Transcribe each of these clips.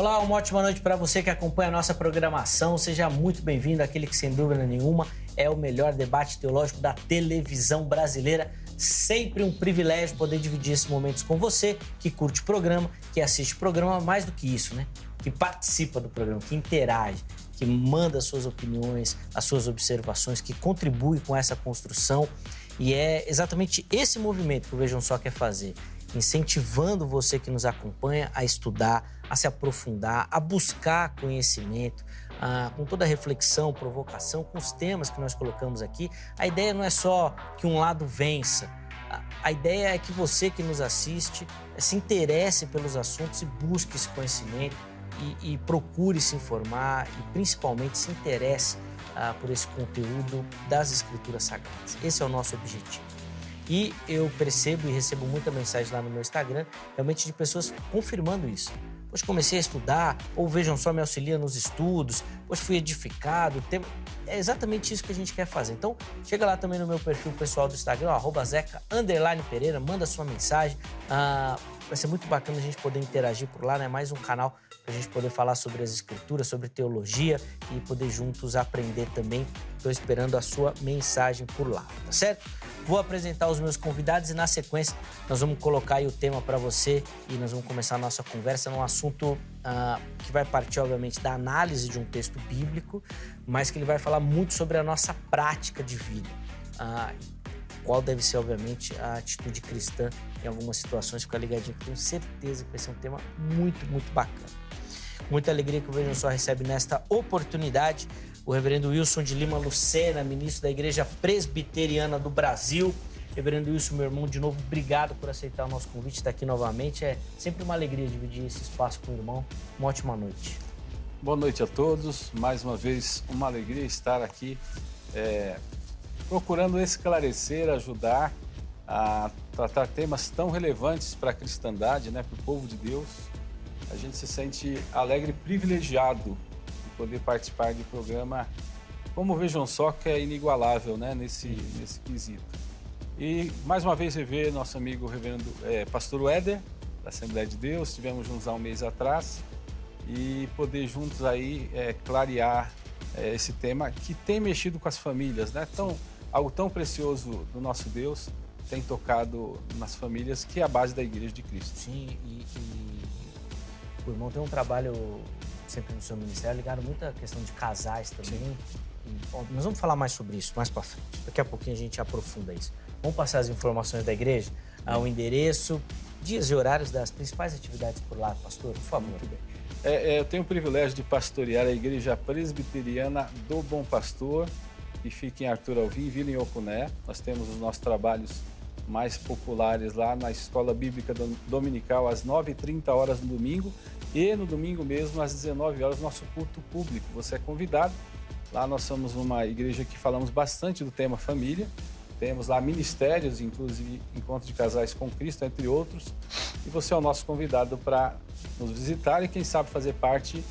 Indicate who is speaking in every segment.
Speaker 1: Olá, uma ótima noite para você que acompanha a nossa programação. Seja muito bem-vindo àquele que, sem dúvida nenhuma, é o melhor debate teológico da televisão brasileira. Sempre um privilégio poder dividir esses momentos com você, que curte o programa, que assiste o programa, mais do que isso, né? Que participa do programa, que interage, que manda as suas opiniões, as suas observações, que contribui com essa construção. E é exatamente esse movimento que o Vejam Só quer fazer, incentivando você que nos acompanha a estudar, a se aprofundar, a buscar conhecimento, com toda a reflexão, provocação, com os temas que nós colocamos aqui. A ideia não é só que um lado vença, a ideia é que você que nos assiste se interesse pelos assuntos e busque esse conhecimento e procure se informar e principalmente se interesse por esse conteúdo das Escrituras Sagradas. Esse é o nosso objetivo. E eu percebo e recebo muita mensagem lá no meu Instagram, realmente de pessoas confirmando isso. Poxa, comecei a estudar, ou Vejam Só me auxilia nos estudos, poxa, fui edificado. É exatamente isso que a gente quer fazer. Então, chega lá também no meu perfil pessoal do Instagram, @zeca_pereira, manda sua mensagem. Vai ser muito bacana a gente poder interagir por lá, né? Mais um canal para a gente poder falar sobre as Escrituras, sobre teologia e poder juntos aprender também. Estou esperando a sua mensagem por lá, tá certo? Vou apresentar os meus convidados e, na sequência, nós vamos colocar aí o tema para você e nós vamos começar a nossa conversa num assunto que vai partir, obviamente, da análise de um texto bíblico, mas que ele vai falar muito sobre a nossa prática de vida. Qual deve ser, obviamente, a atitude cristã em algumas situações. Fica ligadinho, tenho certeza que vai ser um tema muito, muito bacana. Muita alegria que o Vejam Só recebe nesta oportunidade o reverendo Wilson de Lima Lucena, ministro da Igreja Presbiteriana do Brasil. Reverendo Wilson, meu irmão, de novo, obrigado por aceitar o nosso convite, estar aqui novamente. É sempre uma alegria dividir esse espaço com o irmão. Uma ótima noite.
Speaker 2: Boa noite a todos. Mais uma vez, uma alegria estar aqui procurando esclarecer, ajudar a tratar temas tão relevantes para a cristandade, né, para o povo de Deus. A gente se sente alegre e privilegiado de poder participar de programa como Vejam Só, que é inigualável, né, nesse quesito. E mais uma vez rever nosso amigo reverendo pastor Éder, da Assembleia de Deus. Estivemos juntos há um mês atrás e poder juntos aí clarear esse tema que tem mexido com as famílias, né? Algo tão precioso do nosso Deus tem tocado nas famílias, que é a base da Igreja de Cristo.
Speaker 1: Sim, e o irmão tem um trabalho sempre no seu ministério ligado muito à questão de casais também. Nós vamos falar mais sobre isso mais para frente. Daqui a pouquinho a gente aprofunda isso. Vamos passar as informações da igreja, o endereço, dias e horários das principais atividades por lá, pastor, por favor.
Speaker 2: Muito bem. Eu tenho o privilégio de pastorear a Igreja Presbiteriana do Bom Pastor, que fica em Arthur Alvim, Vila em Ocuné. Nós temos os nossos trabalhos mais populares lá na Escola Bíblica Dominical, às 9h30 no domingo, e no domingo mesmo, às 19h, nosso culto público. Você é convidado. Lá nós somos uma igreja que falamos bastante do tema família. Temos lá ministérios, inclusive encontros de casais com Cristo, entre outros. E você é o nosso convidado para nos visitar e, quem sabe, fazer parte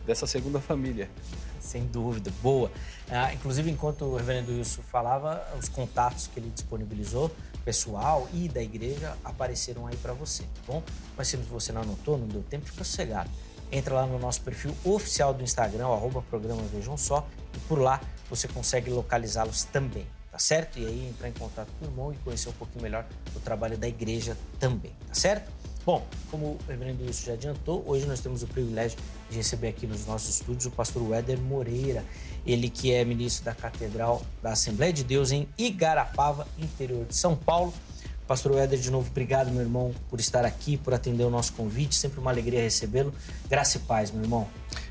Speaker 2: dessa segunda família.
Speaker 1: Sem dúvida, boa. Inclusive, enquanto o reverendo Wilson falava, os contatos que ele disponibilizou, pessoal e da igreja, apareceram aí para você, tá bom? Mas se você não anotou, não deu tempo, fica sossegado. Entra lá no nosso perfil oficial do Instagram, @programa Vejam Só, e por lá você consegue localizá-los também, tá certo? E aí entrar em contato com o irmão e conhecer um pouquinho melhor o trabalho da igreja também, tá certo? Bom, como o reverendo Wilson já adiantou, hoje nós temos o privilégio de receber aqui nos nossos estúdios o pastor Éder Moreira, ele que é ministro da Catedral da Assembleia de Deus em Igarapava, interior de São Paulo. Pastor Éder, de novo, obrigado, meu irmão, por estar aqui, por atender o nosso convite, sempre uma alegria recebê-lo. Graça e paz, meu irmão.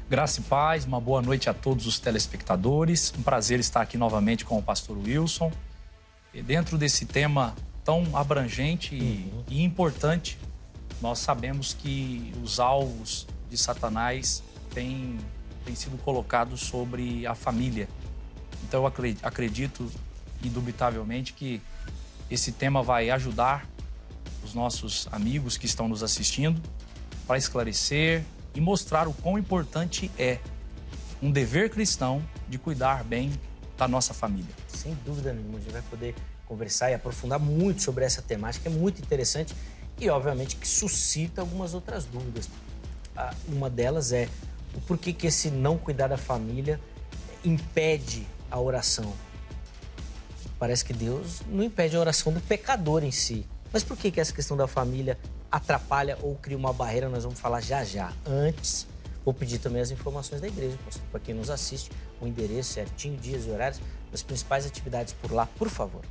Speaker 3: Graça e paz, uma boa noite a todos os telespectadores, um prazer estar aqui novamente com o pastor Wilson. E dentro desse tema tão abrangente e importante, nós sabemos que os alvos de Satanás têm sido colocados sobre a família. Então eu acredito indubitavelmente que esse tema vai ajudar os nossos amigos que estão nos assistindo para esclarecer e mostrar o quão importante é um dever cristão de cuidar bem da nossa família.
Speaker 1: Sem dúvida nenhuma, a gente vai poder conversar e aprofundar muito sobre essa temática, é muito interessante e, obviamente, que suscita algumas outras dúvidas. uma delas é o porquê que esse não cuidar da família impede a oração. Parece que Deus não impede a oração do pecador em si. Mas por que essa questão da família atrapalha ou cria uma barreira? Nós vamos falar já já. Antes, vou pedir também as informações da igreja, pastor, para quem nos assiste, o endereço certinho, dias e horários, das principais atividades por lá, por favor.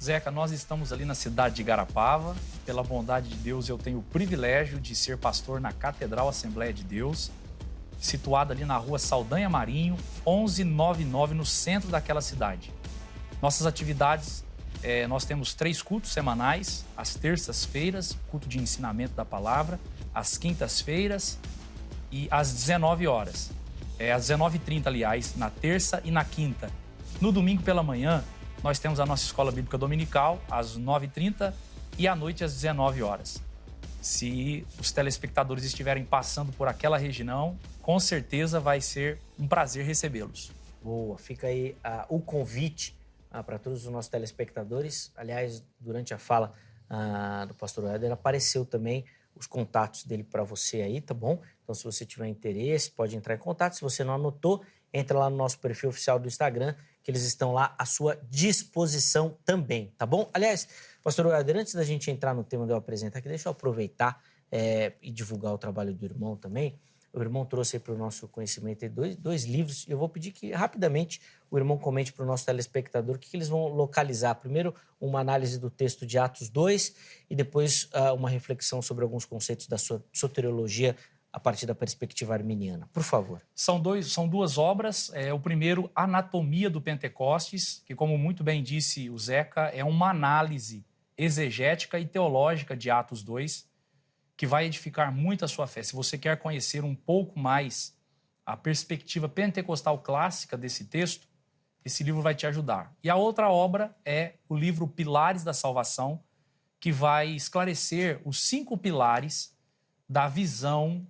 Speaker 3: Zeca, nós estamos ali na cidade de Igarapava. Pela bondade de Deus, eu tenho o privilégio de ser pastor na Catedral Assembleia de Deus, situada ali na rua Saldanha Marinho, 1199, no centro daquela cidade. Nossas atividades, nós temos 3 cultos semanais, às terças-feiras, culto de ensinamento da palavra, às quintas-feiras e às 19 horas. Às 19h30, aliás, na terça e na quinta. No domingo pela manhã, nós temos a nossa escola bíblica dominical, às 9h30 e à noite às 19 horas. Se os telespectadores estiverem passando por aquela região, com certeza vai ser um prazer recebê-los.
Speaker 1: Boa, fica aí o convite para todos os nossos telespectadores. Aliás, durante a fala do pastor Éder, apareceu também os contatos dele para você aí, tá bom? Então, se você tiver interesse, pode entrar em contato. Se você não anotou, entra lá no nosso perfil oficial do Instagram, que eles estão lá à sua disposição também, tá bom? Aliás, pastor Éder, antes da gente entrar no tema de eu apresentar aqui, deixa eu aproveitar e divulgar o trabalho do irmão também. O irmão trouxe aí para o nosso conhecimento dois livros, e eu vou pedir que rapidamente o irmão comente para o nosso telespectador o que eles vão localizar. Primeiro, uma análise do texto de Atos 2 e depois uma reflexão sobre alguns conceitos da soteriologia a partir da perspectiva arminiana. Por favor.
Speaker 3: São 2 obras. O primeiro, Anatomia do Pentecostes, que, como muito bem disse o Zeca, é uma análise exegética e teológica de Atos 2, que vai edificar muito a sua fé. Se você quer conhecer um pouco mais a perspectiva pentecostal clássica desse texto, esse livro vai te ajudar. E a outra obra é o livro Pilares da Salvação, que vai esclarecer os 5 pilares da visão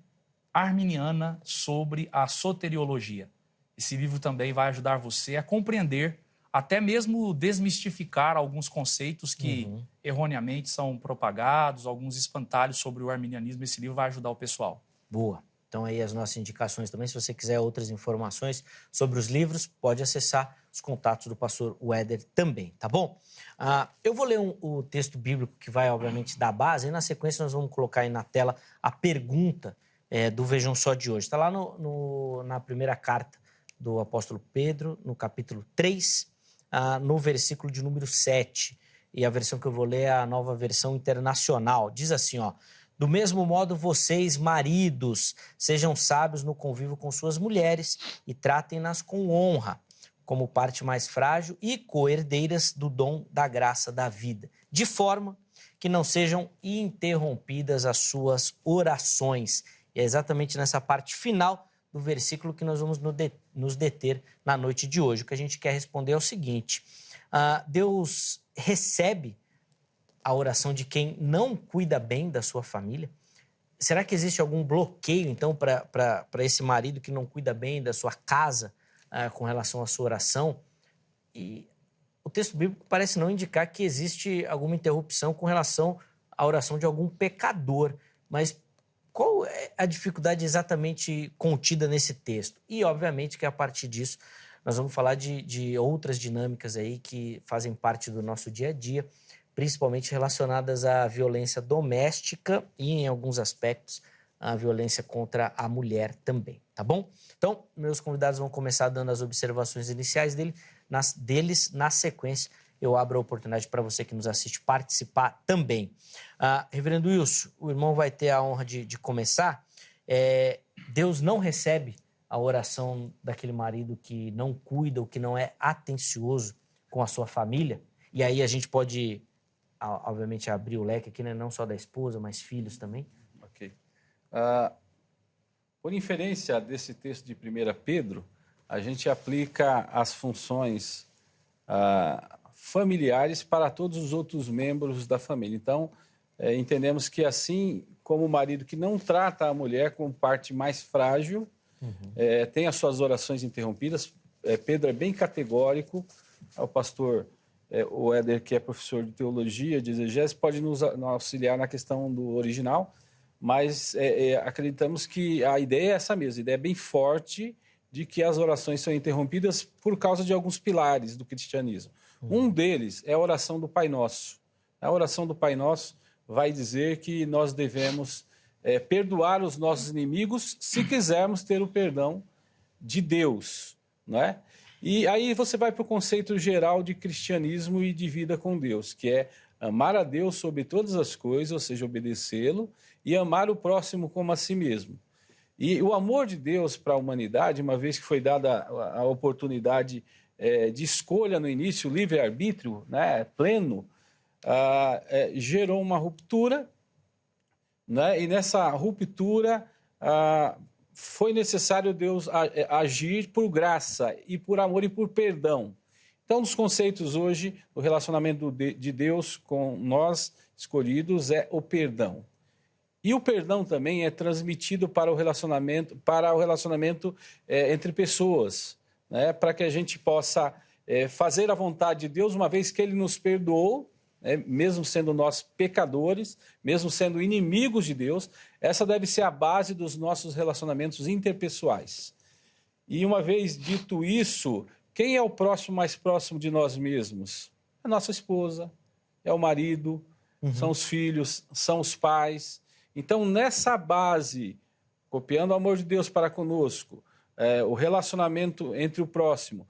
Speaker 3: arminiana sobre a soteriologia. Esse livro também vai ajudar você a compreender, até mesmo desmistificar alguns conceitos que erroneamente são propagados, alguns espantalhos sobre o arminianismo. Esse livro vai ajudar o pessoal.
Speaker 1: Boa. Então aí as nossas indicações também. Se você quiser outras informações sobre os livros, pode acessar os contatos do pastor Éder também, tá bom? Eu vou ler o texto bíblico que vai, obviamente, dar base, e na sequência nós vamos colocar aí na tela a pergunta do Vejam Só de hoje. Está lá na primeira carta do apóstolo Pedro, no capítulo 3, no versículo de número 7. E a versão que eu vou ler é a Nova Versão Internacional. Diz assim, ó: do mesmo modo, vocês, maridos, sejam sábios no convívio com suas mulheres e tratem-nas com honra, como parte mais frágil e co-herdeiras do dom da graça da vida, de forma que não sejam interrompidas as suas orações. E é exatamente nessa parte final do versículo que nós vamos nos deter na noite de hoje. O que a gente quer responder é o seguinte: Deus recebe a oração de quem não cuida bem da sua família? Será que existe algum bloqueio, então, para esse marido que não cuida bem da sua casa com relação à sua oração? E o texto bíblico parece não indicar que existe alguma interrupção com relação à oração de algum pecador. Mas qual é a dificuldade exatamente contida nesse texto? E, obviamente, que a partir disso nós vamos falar de outras dinâmicas aí que fazem parte do nosso dia a dia, principalmente relacionadas à violência doméstica e, em alguns aspectos, à violência contra a mulher também, tá bom? Então, meus convidados vão começar dando as observações iniciais deles. Na sequência, eu abro a oportunidade para você que nos assiste participar também. Reverendo Wilson, o irmão vai ter a honra de começar. Deus não recebe a oração daquele marido que não cuida ou que não é atencioso com a sua família. E aí a gente pode, obviamente, abrir o leque aqui, né? Não só da esposa, mas filhos também.
Speaker 2: Ok. Por inferência desse texto de 1 Pedro, a gente aplica as funções familiares para todos os outros membros da família. Então, entendemos que assim como o marido que não trata a mulher como parte mais frágil, tem as suas orações interrompidas, Pedro é bem categórico. O pastor o Éder, que é professor de teologia, de exegese, pode nos auxiliar na questão do original, mas acreditamos que a ideia é essa mesma, a ideia é bem forte de que as orações são interrompidas por causa de alguns pilares do cristianismo. Um deles é a oração do Pai Nosso. A oração do Pai Nosso vai dizer que nós devemos perdoar os nossos inimigos se quisermos ter o perdão de Deus, não é? E aí você vai para o conceito geral de cristianismo e de vida com Deus, que é amar a Deus sobre todas as coisas, ou seja, obedecê-lo, e amar o próximo como a si mesmo. E o amor de Deus para a humanidade, uma vez que foi dada a oportunidade de escolha no início, livre-arbítrio, né, pleno, gerou uma ruptura, né, e nessa ruptura foi necessário Deus agir por graça e por amor e por perdão. Então, um dos conceitos hoje do relacionamento de Deus com nós escolhidos é o perdão. E o perdão também é transmitido para o relacionamento entre pessoas, né? Para que a gente possa fazer a vontade de Deus, uma vez que Ele nos perdoou, né? Mesmo sendo nós pecadores, mesmo sendo inimigos de Deus, essa deve ser a base dos nossos relacionamentos interpessoais. E uma vez dito isso, quem é o próximo mais próximo de nós mesmos? A nossa esposa, é o marido, são os filhos, são os pais. Então, nessa base, copiando o amor de Deus para conosco, o relacionamento entre o próximo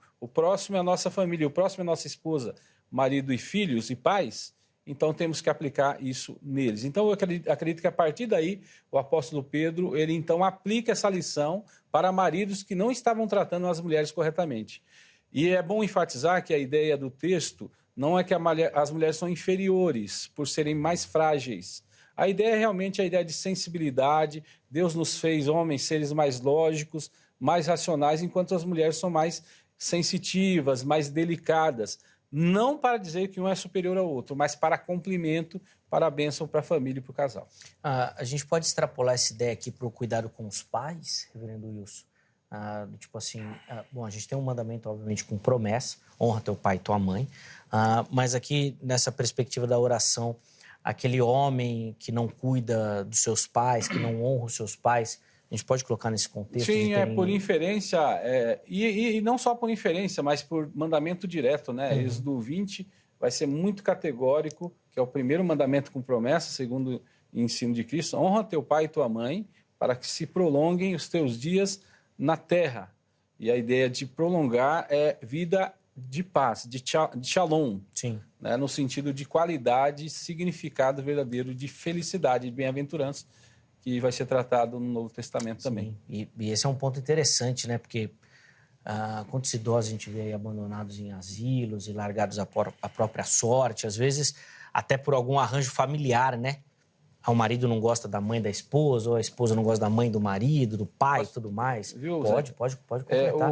Speaker 2: é a nossa família, o próximo é a nossa esposa, marido e filhos e pais, então temos que aplicar isso neles. Então, eu acredito que a partir daí, o apóstolo Pedro, ele então aplica essa lição para maridos que não estavam tratando as mulheres corretamente. E é bom enfatizar que a ideia do texto não é que as mulheres são inferiores por serem mais frágeis. A ideia é realmente a ideia de sensibilidade. Deus nos fez homens, seres mais lógicos, mais racionais, enquanto as mulheres são mais sensitivas, mais delicadas. Não para dizer que um é superior ao outro, mas para complemento, para a bênção para a família e para o casal.
Speaker 1: A gente pode extrapolar essa ideia aqui para o cuidado com os pais, reverendo Wilson? Tipo assim, bom, a gente tem um mandamento, obviamente, com promessa, honra teu pai e tua mãe, mas aqui, nessa perspectiva da oração, aquele homem que não cuida dos seus pais, que não honra os seus pais, a gente pode colocar nesse contexto?
Speaker 2: Sim, por inferência, e não só por inferência, mas por mandamento direto, né? Êxodo 20 vai ser muito categórico, que é o primeiro mandamento com promessa, segundo o ensino de Cristo, honra teu pai e tua mãe, para que se prolonguem os teus dias na terra. E a ideia de prolongar é vida de paz, de shalom. Sim. Né? No sentido de qualidade, significado verdadeiro de felicidade, de bem-aventurança, que vai ser tratado no Novo Testamento. Sim. Também.
Speaker 1: E esse é um ponto interessante, né? Porque quantos idosos a gente vê aí abandonados em asilos e largados à própria sorte, às vezes até por algum arranjo familiar, né? O marido não gosta da mãe da esposa, ou a esposa não gosta da mãe do marido, do pai e tudo mais.
Speaker 2: Viu,
Speaker 1: pode completar.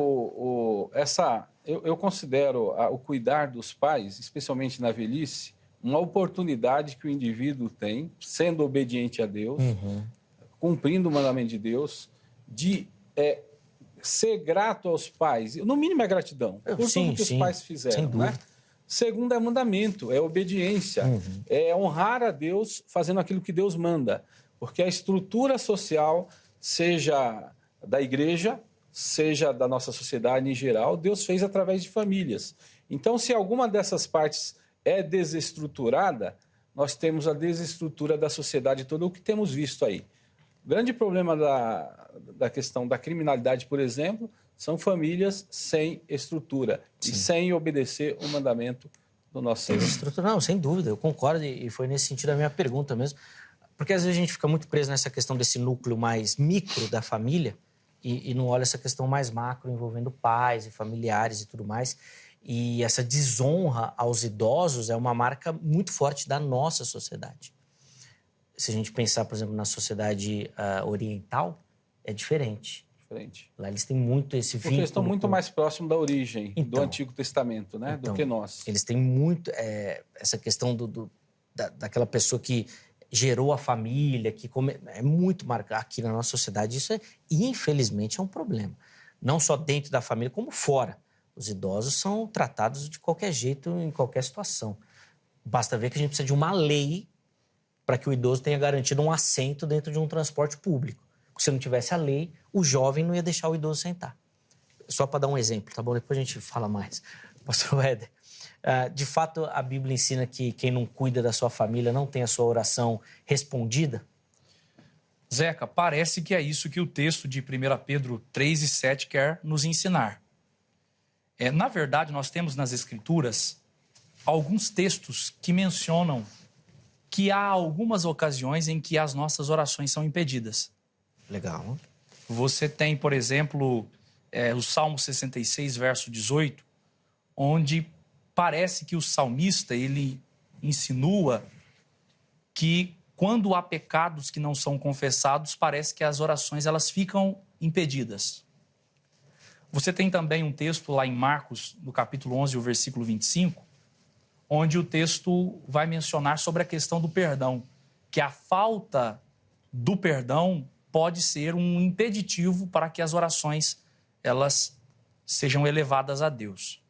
Speaker 2: Eu considero o cuidar dos pais, especialmente na velhice, uma oportunidade que o indivíduo tem, sendo obediente a Deus, cumprindo o mandamento de Deus, de ser grato aos pais. No mínimo é gratidão por tudo que os pais fizeram. Sem dúvida. Né? Segundo é mandamento, é obediência, é honrar a Deus fazendo aquilo que Deus manda. Porque a estrutura social, seja da igreja, seja da nossa sociedade em geral, Deus fez através de famílias. Então, se alguma dessas partes é desestruturada, nós temos a desestrutura da sociedade toda, o que temos visto aí. O grande problema da questão da criminalidade, por exemplo, são famílias sem estrutura. Sim. E sem obedecer o mandamento do nosso Senhor.
Speaker 1: Estrutura, não, sem dúvida, eu concordo, e foi nesse sentido a minha pergunta mesmo. Porque às vezes a gente fica muito preso nessa questão desse núcleo mais micro da família e não olha essa questão mais macro envolvendo pais e familiares e tudo mais. E essa desonra aos idosos é uma marca muito forte da nossa sociedade. Se a gente pensar, por exemplo, na sociedade oriental, é diferente. Lá eles têm muito esse vínculo.
Speaker 2: Porque eles estão muito mais próximos da origem do Antigo Testamento, né? Do que nós.
Speaker 1: Eles têm muito essa questão daquela pessoa que gerou a família, é muito marcado. Aqui na nossa sociedade isso infelizmente, é um problema. Não só dentro da família, como fora. Os idosos são tratados de qualquer jeito, em qualquer situação. Basta ver que a gente precisa de uma lei para que o idoso tenha garantido um assento dentro de um transporte público. Se não tivesse a lei, o jovem não ia deixar o idoso sentar. Só para dar um exemplo, tá bom? Depois a gente fala mais. Pastor Éder, de fato, a Bíblia ensina que quem não cuida da sua família não tem a sua oração respondida?
Speaker 3: Zeca, parece que é isso que o texto de 1 Pedro 3:7 quer nos ensinar. Na verdade, nós temos nas Escrituras alguns textos que mencionam que há algumas ocasiões em que as nossas orações são impedidas.
Speaker 1: Legal.
Speaker 3: Você tem, por exemplo, o Salmo 66, verso 18, onde parece que o salmista, ele insinua que quando há pecados que não são confessados, parece que as orações elas ficam impedidas. Você tem também um texto lá em Marcos, no capítulo 11, o versículo 25, onde o texto vai mencionar sobre a questão do perdão, que a falta do perdão pode ser um impeditivo para que as orações elas sejam elevadas a Deus.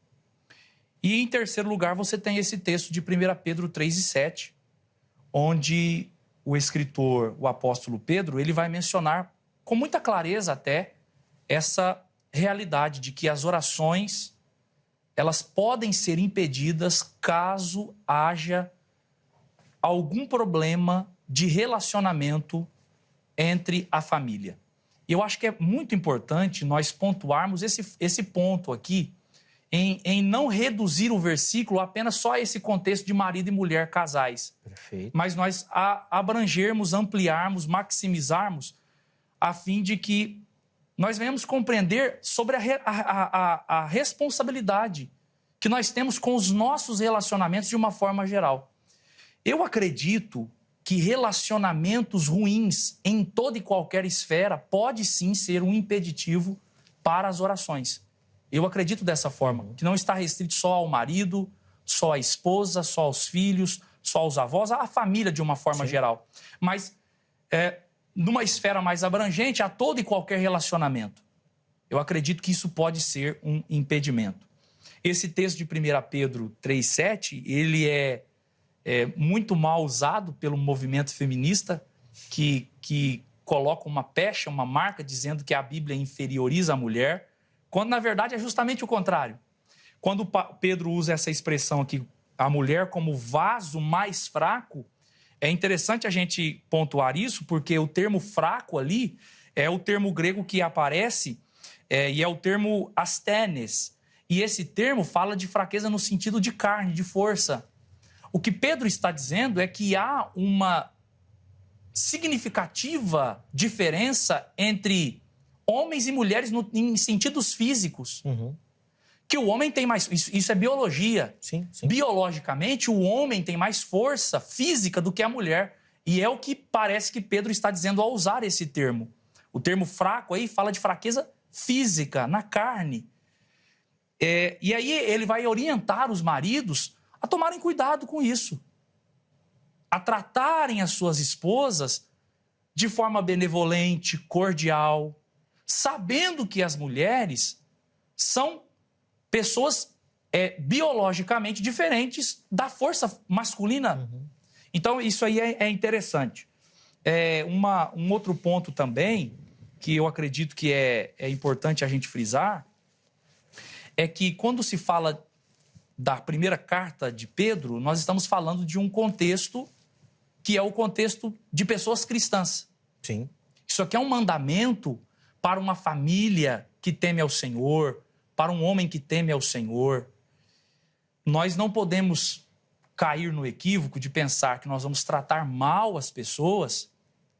Speaker 3: E, em terceiro lugar, você tem esse texto de 1 Pedro 3:7, onde o escritor, o apóstolo Pedro, ele vai mencionar com muita clareza até essa realidade de que as orações elas podem ser impedidas caso haja algum problema de relacionamento entre a família. E eu acho que é muito importante nós pontuarmos esse ponto aqui, em não reduzir o versículo apenas só a esse contexto de marido e mulher casais.
Speaker 1: Perfeito.
Speaker 3: Mas nós abrangermos, ampliarmos, maximizarmos, a fim de que nós venhamos compreender sobre a responsabilidade que nós temos com os nossos relacionamentos de uma forma geral. Eu acredito que relacionamentos ruins em toda e qualquer esfera pode sim ser um impeditivo para as orações. Eu acredito dessa forma, que não está restrito só ao marido, só à esposa, só aos filhos, só aos avós, à família de uma forma geral. Mas, numa esfera mais abrangente, a todo e qualquer relacionamento. Eu acredito que isso pode ser um impedimento. Esse texto de 1 Pedro 3,7, ele é muito mal usado pelo movimento feminista, que coloca uma pecha, uma marca, dizendo que a Bíblia inferioriza a mulher, quando, na verdade, é justamente o contrário. Quando Pedro usa essa expressão aqui, a mulher como vaso mais fraco, é interessante a gente pontuar isso, porque o termo fraco ali é o termo grego que aparece, e é o termo asthenes. E esse termo fala de fraqueza no sentido de carne, de força. O que Pedro está dizendo é que há uma significativa diferença entre homens e mulheres em sentidos físicos.
Speaker 1: Uhum.
Speaker 3: Que o homem tem mais... Isso é biologia.
Speaker 1: Sim.
Speaker 3: Biologicamente, o homem tem mais força física do que a mulher. E é o que parece que Pedro está dizendo ao usar esse termo. O termo fraco aí fala de fraqueza física, na carne. E aí ele vai orientar os maridos a tomarem cuidado com isso. A tratarem as suas esposas de forma benevolente, cordial, sabendo que as mulheres são pessoas biologicamente diferentes da força masculina. Uhum. Então, isso aí é interessante. Um outro ponto também, que eu acredito que é importante a gente frisar, é que quando se fala da primeira carta de Pedro, nós estamos falando de um contexto que é o contexto de pessoas cristãs.
Speaker 1: Sim.
Speaker 3: Isso aqui é um mandamento para uma família que teme ao Senhor, para um homem que teme ao Senhor. Nós não podemos cair no equívoco de pensar que nós vamos tratar mal as pessoas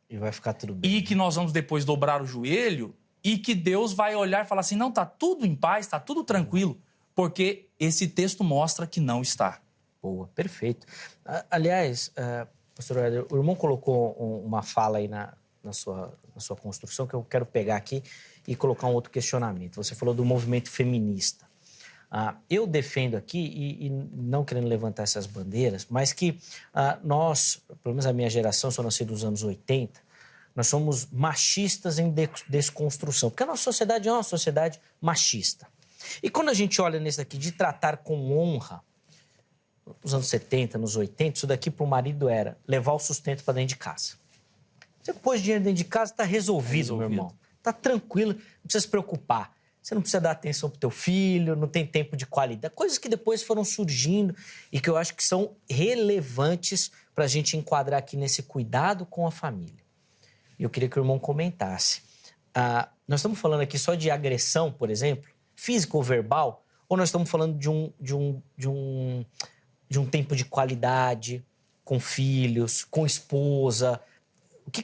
Speaker 1: e vai ficar tudo bem.
Speaker 3: E que nós vamos depois dobrar o joelho e que Deus vai olhar e falar assim, não, está tudo em paz, está tudo tranquilo, porque esse texto mostra que não está.
Speaker 1: Boa, perfeito. Aliás, pastor Éder, o irmão colocou uma fala aí na sua construção que eu quero pegar aqui e colocar um outro questionamento. Você falou do movimento feminista. Eu defendo aqui, e não querendo levantar essas bandeiras, mas que nós, pelo menos a minha geração, sou nascido nos anos 80, nós somos machistas em desconstrução, porque a nossa sociedade é uma sociedade machista. E quando a gente olha nesse daqui de tratar com honra, nos anos 70, nos 80, isso daqui para o marido era levar o sustento para dentro de casa. Você pôs dinheiro dentro de casa, está resolvido, meu irmão. Está tranquilo, não precisa se preocupar. Você não precisa dar atenção pro teu filho, não tem tempo de qualidade. Coisas que depois foram surgindo e que eu acho que são relevantes para a gente enquadrar aqui nesse cuidado com a família. E eu queria que o irmão comentasse. Nós estamos falando aqui só de agressão, por exemplo, física ou verbal, ou nós estamos falando de um tempo de qualidade com filhos, com esposa? O que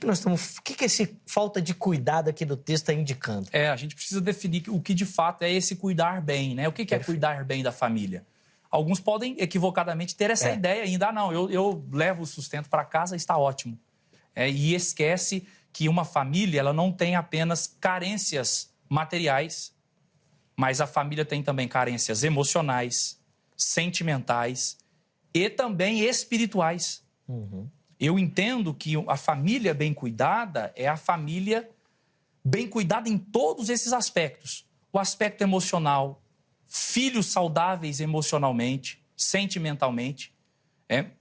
Speaker 1: esse falta de cuidado aqui do texto está indicando?
Speaker 3: A gente precisa definir o que de fato é esse cuidar bem, né? O que é cuidar bem da família? Alguns podem equivocadamente ter essa ideia ainda. Não, eu levo o sustento para casa, está ótimo. E esquece que uma família ela não tem apenas carências materiais, mas a família tem também carências emocionais, sentimentais e também espirituais.
Speaker 1: Uhum.
Speaker 3: Eu entendo que a família bem cuidada é a família bem cuidada em todos esses aspectos. O aspecto emocional, filhos saudáveis emocionalmente, sentimentalmente,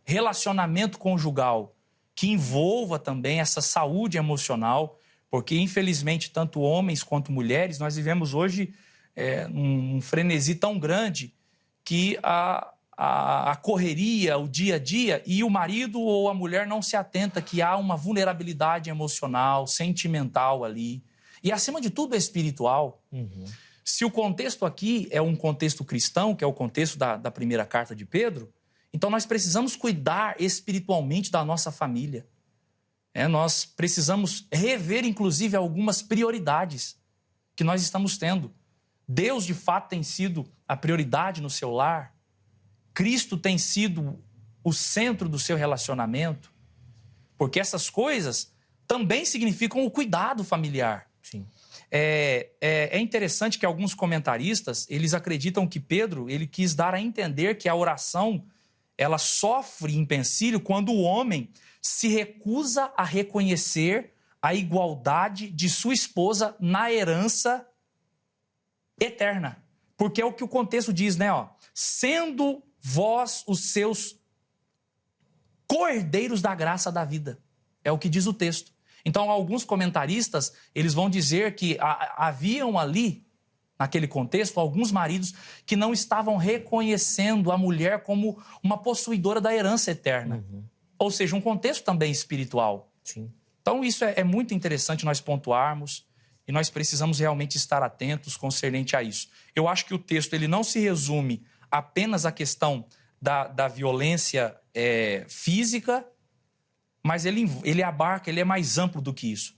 Speaker 3: relacionamento conjugal que envolva também essa saúde emocional, porque, infelizmente, tanto homens quanto mulheres, nós vivemos hoje um frenesi tão grande que a correria, o dia a dia, e o marido ou a mulher não se atenta que há uma vulnerabilidade emocional, sentimental ali. E, acima de tudo, espiritual.
Speaker 1: Uhum.
Speaker 3: Se o contexto aqui é um contexto cristão, que é o contexto da primeira carta de Pedro, então nós precisamos cuidar espiritualmente da nossa família. Nós precisamos rever, inclusive, algumas prioridades que nós estamos tendo. Deus, de fato, tem sido a prioridade no seu lar. Cristo tem sido o centro do seu relacionamento. Porque essas coisas também significam o cuidado familiar.
Speaker 1: Sim.
Speaker 3: É interessante que alguns comentaristas, eles acreditam que Pedro, ele quis dar a entender que a oração, ela sofre empecilho quando o homem se recusa a reconhecer a igualdade de sua esposa na herança eterna. Porque é o que o contexto diz, né? Sendo vós os seus cordeiros da graça da vida. É o que diz o texto. Então, alguns comentaristas, eles vão dizer que haviam ali, naquele contexto, alguns maridos que não estavam reconhecendo a mulher como uma possuidora da herança eterna.
Speaker 1: Uhum.
Speaker 3: Ou seja, um contexto também espiritual.
Speaker 1: Sim.
Speaker 3: Então, isso é muito interessante nós pontuarmos e nós precisamos realmente estar atentos concernente a isso. Eu acho que o texto ele não se resume apenas à questão da violência física, mas ele abarca, ele é mais amplo do que isso.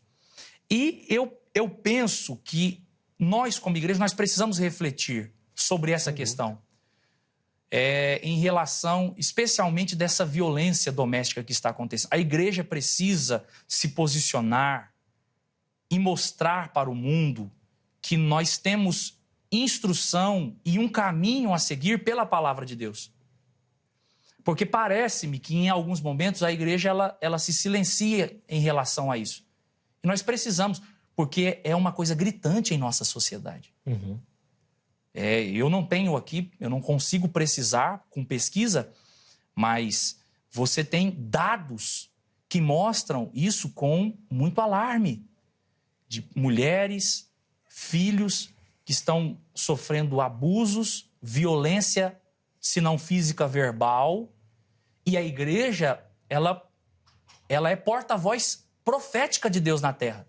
Speaker 3: E eu penso que nós, como igreja, nós precisamos refletir sobre essa questão. Em relação, especialmente, dessa violência doméstica que está acontecendo. A igreja precisa se posicionar e mostrar para o mundo que nós temos instrução e um caminho a seguir pela palavra de Deus. Porque parece-me que, em alguns momentos, a igreja ela se silencia em relação a isso. E nós precisamos, porque é uma coisa gritante em nossa sociedade.
Speaker 1: Uhum.
Speaker 3: Eu não tenho aqui, eu não consigo precisar com pesquisa, mas você tem dados que mostram isso com muito alarme. De mulheres, filhos que estão sofrendo abusos, violência, se não física, verbal. E a igreja, ela é porta-voz profética de Deus na terra.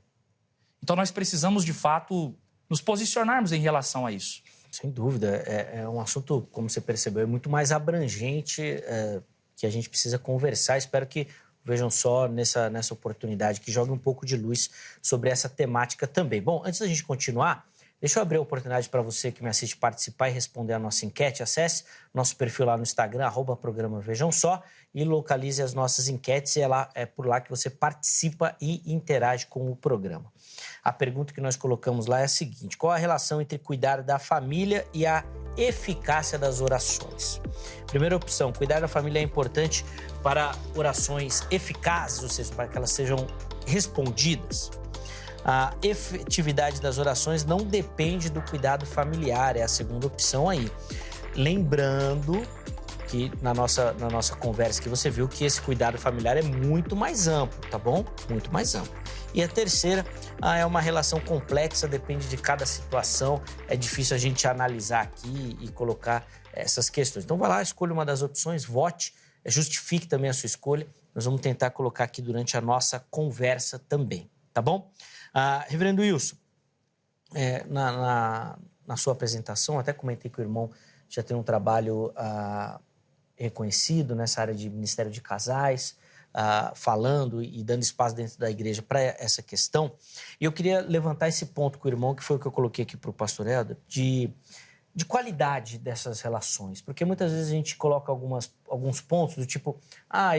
Speaker 3: Então nós precisamos, de fato, nos posicionarmos em relação a isso.
Speaker 1: Sem dúvida. É um assunto, como você percebeu, é muito mais abrangente, que a gente precisa conversar. Espero que vejam só nessa oportunidade, que jogue um pouco de luz sobre essa temática também. Bom, antes da gente continuar, deixa eu abrir a oportunidade para você que me assiste participar e responder a nossa enquete. Acesse nosso perfil lá no Instagram, @programa Vejam Só, e localize as nossas enquetes. E é por lá que você participa e interage com o programa. A pergunta que nós colocamos lá é a seguinte: qual a relação entre cuidar da família e a eficácia das orações? Primeira opção, cuidar da família é importante para orações eficazes, ou seja, para que elas sejam respondidas. A efetividade das orações não depende do cuidado familiar, é a segunda opção aí. Lembrando que na nossa conversa que você viu que esse cuidado familiar é muito mais amplo, tá bom? Muito mais amplo. E a terceira é uma relação complexa, depende de cada situação, é difícil a gente analisar aqui e colocar essas questões. Então vai lá, escolha uma das opções, vote, justifique também a sua escolha. Nós vamos tentar colocar aqui durante a nossa conversa também, tá bom? Reverendo Wilson, na sua apresentação, até comentei que o irmão já tem um trabalho reconhecido nessa área de Ministério de Casais, falando e dando espaço dentro da igreja para essa questão. E eu queria levantar esse ponto com o irmão, que foi o que eu coloquei aqui para o pastor Helder, de qualidade dessas relações. Porque muitas vezes a gente coloca alguns pontos do tipo,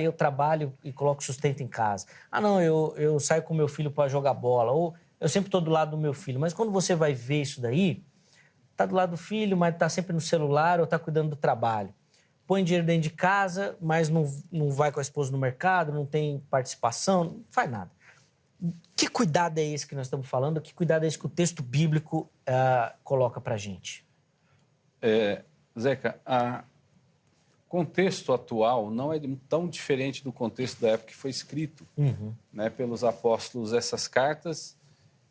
Speaker 1: eu trabalho e coloco sustento em casa. Não, eu saio com meu filho para jogar bola. Ou eu sempre estou do lado do meu filho. Mas quando você vai ver isso daí, tá do lado do filho, mas tá sempre no celular ou tá cuidando do trabalho. Põe dinheiro dentro de casa, mas não vai com a esposa no mercado, não tem participação, não faz nada. Que cuidado é esse que nós estamos falando? Que cuidado é esse que o texto bíblico coloca pra gente?
Speaker 2: Zeca, o contexto atual não é tão diferente do contexto da época que foi escrito né, pelos apóstolos essas cartas.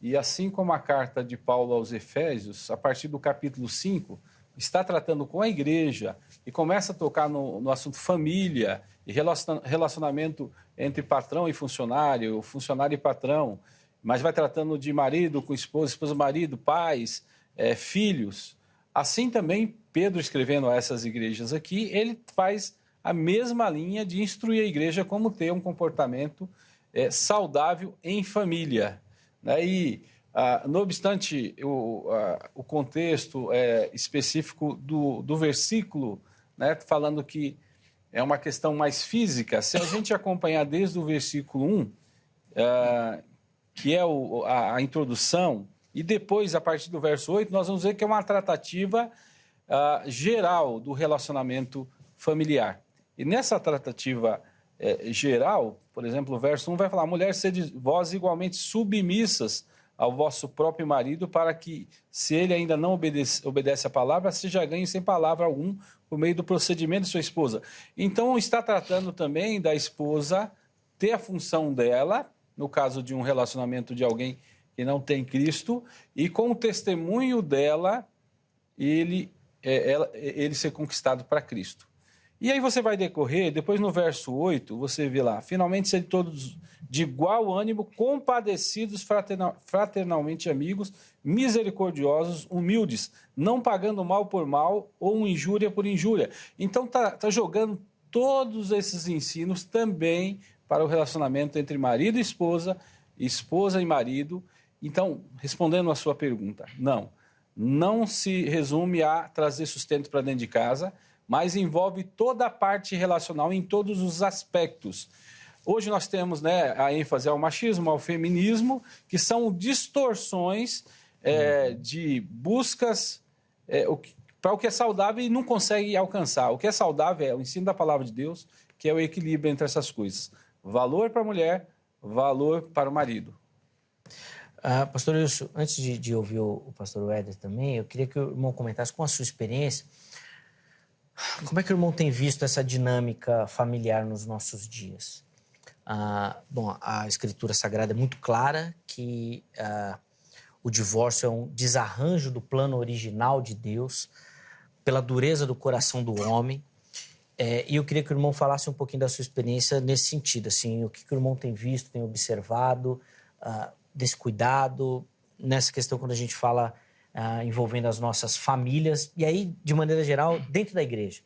Speaker 2: E assim como a carta de Paulo aos Efésios, a partir do capítulo 5, está tratando com a igreja e começa a tocar no assunto família e relacionamento entre patrão e funcionário e patrão, mas vai tratando de marido com esposa, esposa, marido, pais, filhos. Assim também, Pedro, escrevendo a essas igrejas aqui, ele faz a mesma linha de instruir a igreja como ter um comportamento saudável em família. E, não obstante o contexto específico do versículo, né, falando que é uma questão mais física, se a gente acompanhar desde o versículo 1, que é a introdução, e depois, a partir do verso 8, nós vamos ver que é uma tratativa geral do relacionamento familiar. E nessa tratativa geral, por exemplo, o verso 1 vai falar: mulher, sede vós igualmente submissas ao vosso próprio marido, para que, se ele ainda não obedece a palavra, seja ganho sem palavra algum por meio do procedimento de sua esposa. Então, está tratando também da esposa ter a função dela, no caso de um relacionamento de alguém que não tem Cristo, e com o testemunho dela, ele ser conquistado para Cristo. E aí você vai decorrer, depois no verso 8, você vê lá: finalmente sede todos de igual ânimo, compadecidos, fraternalmente amigos, misericordiosos, humildes, não pagando mal por mal ou injúria por injúria. Então tá jogando todos esses ensinos também para o relacionamento entre marido e esposa e marido. Então, respondendo a sua pergunta, não se resume a trazer sustento para dentro de casa, mas envolve toda a parte relacional em todos os aspectos. Hoje nós temos a ênfase ao machismo, ao feminismo, que são distorções de buscas para o que é saudável e não consegue alcançar. O que é saudável é o ensino da palavra de Deus, que é o equilíbrio entre essas coisas. Valor para a mulher, valor para o marido.
Speaker 1: Pastor Wilson, antes de ouvir o pastor Éder também, eu queria que o irmão comentasse com a sua experiência, como é que o irmão tem visto essa dinâmica familiar nos nossos dias? Bom, a Escritura Sagrada é muito clara que o divórcio é um desarranjo do plano original de Deus pela dureza do coração do homem. E eu queria que o irmão falasse um pouquinho da sua experiência nesse sentido, assim, o que o irmão tem visto, tem observado, desse cuidado, nessa questão quando a gente fala envolvendo as nossas famílias, e aí, de maneira geral, dentro da igreja.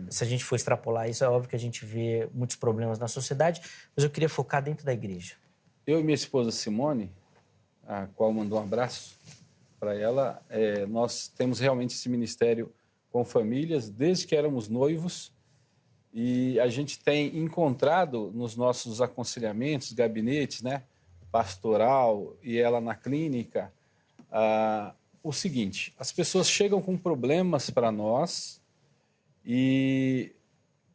Speaker 1: Se a gente for extrapolar isso, é óbvio que a gente vê muitos problemas na sociedade, mas eu queria focar dentro da igreja.
Speaker 2: Eu e minha esposa Simone, a qual mandou um abraço para ela, nós temos realmente esse ministério com famílias desde que éramos noivos, e a gente tem encontrado nos nossos aconselhamentos, gabinetes, né, pastoral e ela na clínica, o seguinte: as pessoas chegam com problemas para nós e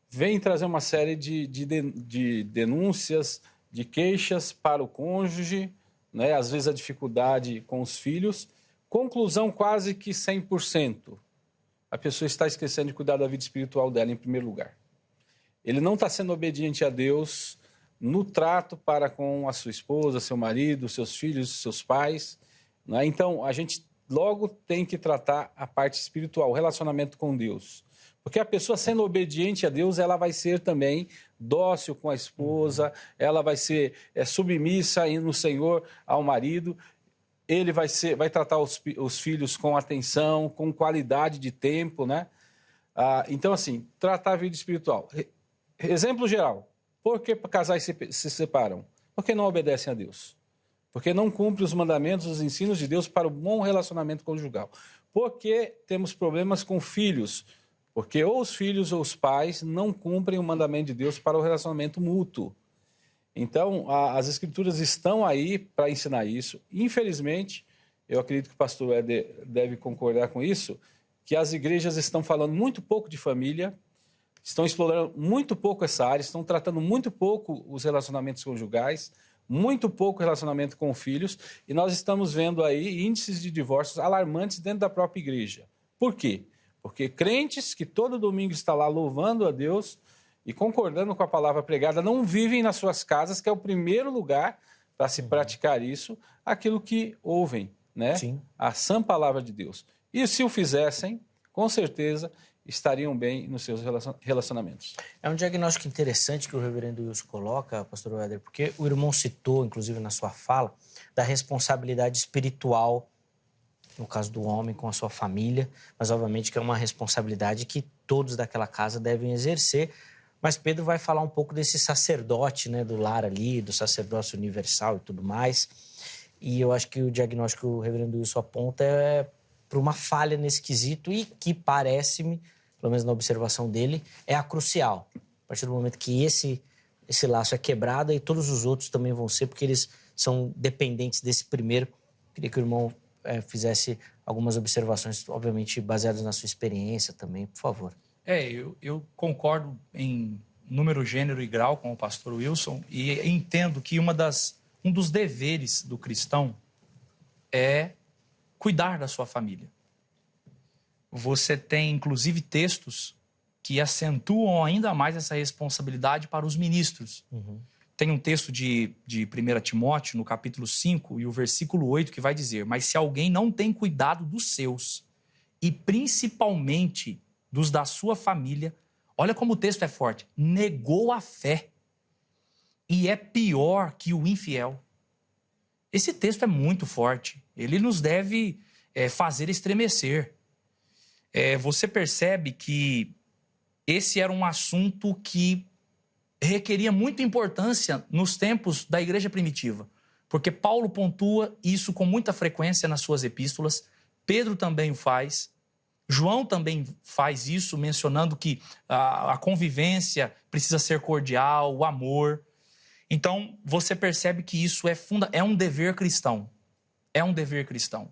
Speaker 2: vêm trazer uma série de denúncias, de queixas para o cônjuge, né? Às vezes a dificuldade com os filhos. Conclusão quase que 100%. a pessoa está esquecendo de cuidar da vida espiritual dela em primeiro lugar. Ele não está sendo obediente a Deus no trato para com a sua esposa, seu marido, seus filhos, seus pais, né? Então, a gente logo tem que tratar a parte espiritual, o relacionamento com Deus. Porque a pessoa sendo obediente a Deus, ela vai ser também dócil com a esposa, ela vai ser submissa no Senhor ao marido, ele vai tratar os filhos com atenção, com qualidade de tempo, né? Então, assim, tratar a vida espiritual. Exemplo geral, por que casais se separam? Porque não obedecem a Deus. Porque não cumprem os mandamentos, os ensinos de Deus para o bom relacionamento conjugal. Porque temos problemas com filhos. Porque ou os filhos ou os pais não cumprem o mandamento de Deus para o relacionamento mútuo. Então, as Escrituras estão aí para ensinar isso. Infelizmente, eu acredito que o pastor Éder deve concordar com isso, que as igrejas estão falando muito pouco de família, estão explorando muito pouco essa área, estão tratando muito pouco os relacionamentos conjugais, muito pouco relacionamento com filhos, e nós estamos vendo aí índices de divórcios alarmantes dentro da própria igreja. Por quê? Porque crentes que todo domingo estão lá louvando a Deus e concordando com a palavra pregada não vivem nas suas casas, que é o primeiro lugar para se praticar isso, aquilo que ouvem, né?
Speaker 1: Sim.
Speaker 2: A sã palavra de Deus. E se o fizessem, com certeza estariam bem nos seus relacionamentos.
Speaker 1: É um diagnóstico interessante que o reverendo Wilson coloca, pastor Éder, porque o irmão citou, inclusive na sua fala, da responsabilidade espiritual, no caso do homem, com a sua família, mas obviamente que é uma responsabilidade que todos daquela casa devem exercer. Mas Pedro vai falar um pouco desse sacerdote, né, do lar ali, do sacerdócio universal e tudo mais. E eu acho que o diagnóstico que o reverendo Wilson aponta é para uma falha nesse quesito e que parece-me, pelo menos na observação dele, é a crucial. A partir do momento que esse laço é quebrado, e todos os outros também vão ser, porque eles são dependentes desse primeiro. Queria que o irmão fizesse algumas observações, obviamente baseadas na sua experiência também, por favor.
Speaker 3: Eu concordo em número, gênero e grau com o pastor Wilson e entendo que um dos deveres do cristão é cuidar da sua família. Você tem, inclusive, textos que acentuam ainda mais essa responsabilidade para os ministros. Uhum. Tem um texto de 1 Timóteo, no capítulo 5, e o versículo 8, que vai dizer: mas se alguém não tem cuidado dos seus, e principalmente dos da sua família, olha como o texto é forte, negou a fé e é pior que o infiel. Esse texto é muito forte, ele nos deve fazer estremecer. Você percebe que esse era um assunto que requeria muita importância nos tempos da igreja primitiva, porque Paulo pontua isso com muita frequência nas suas epístolas, Pedro também o faz, João também faz isso, mencionando que a convivência precisa ser cordial, o amor. Então, você percebe que isso é um dever cristão. É um dever cristão.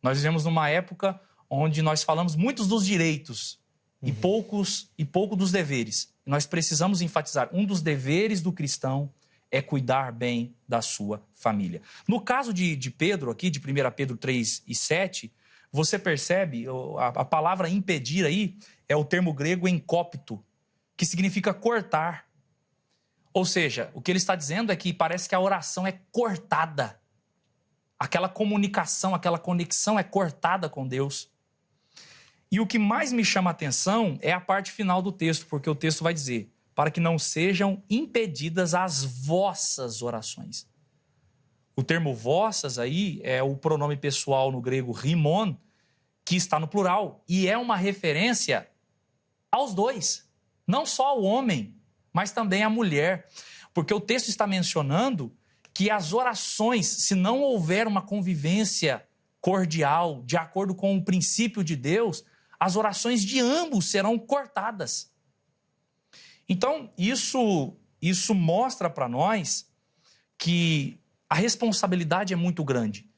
Speaker 3: Nós vivemos numa época onde nós falamos muitos dos direitos e pouco dos deveres. Nós precisamos enfatizar, um dos deveres do cristão é cuidar bem da sua família. No caso de Pedro, aqui, de 1 Pedro 3 e 7, você percebe, a palavra impedir aí é o termo grego enkópito, que significa cortar. Ou seja, o que ele está dizendo é que parece que a oração é cortada. Aquela comunicação, aquela conexão é cortada com Deus. E o que mais me chama a atenção é a parte final do texto, porque o texto vai dizer: para que não sejam impedidas as vossas orações. O termo vossas aí é o pronome pessoal no grego rimon, que está no plural, e é uma referência aos dois, não só ao homem, mas também à mulher, porque o texto está mencionando que as orações, se não houver uma convivência cordial, de acordo com o princípio de Deus, as orações de ambos serão cortadas. Então, isso mostra para nós que a responsabilidade é muito grande.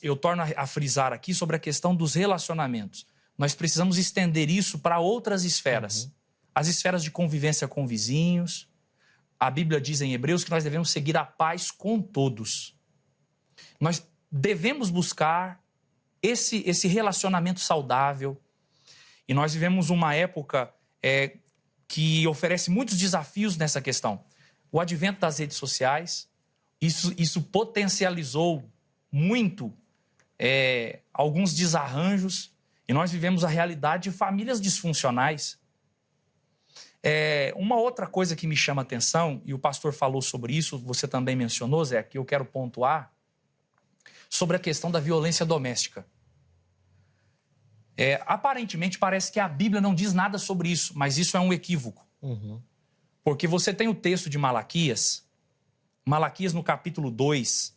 Speaker 3: Eu torno a frisar aqui sobre a questão dos relacionamentos. Nós precisamos estender isso para outras esferas. As esferas de convivência com vizinhos. A Bíblia diz em Hebreus que nós devemos seguir a paz com todos. Nós devemos buscar esse relacionamento saudável. E nós vivemos uma época que oferece muitos desafios nessa questão. O advento das redes sociais, isso potencializou muito alguns desarranjos, e nós vivemos a realidade de famílias disfuncionais. Uma outra coisa que me chama a atenção, e o pastor falou sobre isso, você também mencionou, Zé, que eu quero pontuar, sobre a questão da violência doméstica. Aparentemente parece que a Bíblia não diz nada sobre isso, mas isso é um equívoco.
Speaker 1: Uhum.
Speaker 3: Porque você tem o texto de Malaquias no capítulo 2,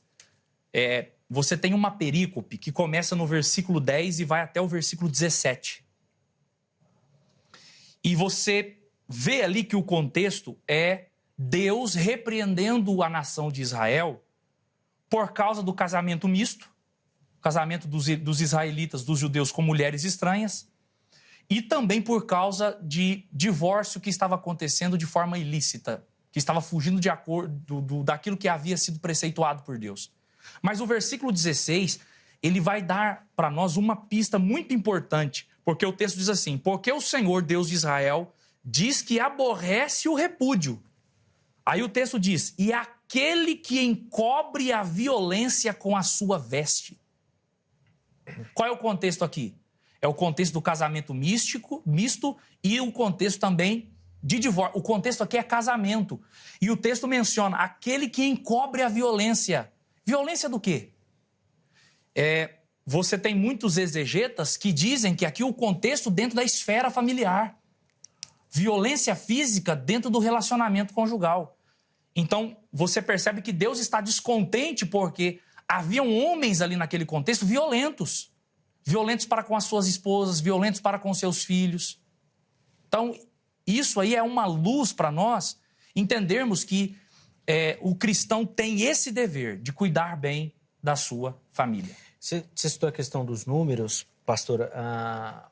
Speaker 3: você tem uma perícope que começa no versículo 10 e vai até o versículo 17. E você vê ali que o contexto é Deus repreendendo a nação de Israel por causa do casamento misto, casamento dos israelitas, dos judeus com mulheres estranhas, e também por causa de divórcio que estava acontecendo de forma ilícita, que estava fugindo de acordo daquilo que havia sido preceituado por Deus. Mas o versículo 16, ele vai dar para nós uma pista muito importante, porque o texto diz assim: porque o Senhor, Deus de Israel, diz que aborrece o repúdio. Aí o texto diz: e aquele que encobre a violência com a sua veste. Qual é o contexto aqui? É o contexto do casamento misto e o contexto também de divórcio. O contexto aqui é casamento. E o texto menciona aquele que encobre a violência. Violência do quê? Você tem muitos exegetas que dizem que aqui o contexto dentro da esfera familiar. Violência física dentro do relacionamento conjugal. Então, você percebe que Deus está descontente porque haviam homens ali naquele contexto violentos. Violentos para com as suas esposas, violentos para com seus filhos. Então, isso aí é uma luz para nós entendermos que o cristão tem esse dever de cuidar bem da sua família.
Speaker 1: Você citou a questão dos números, pastor.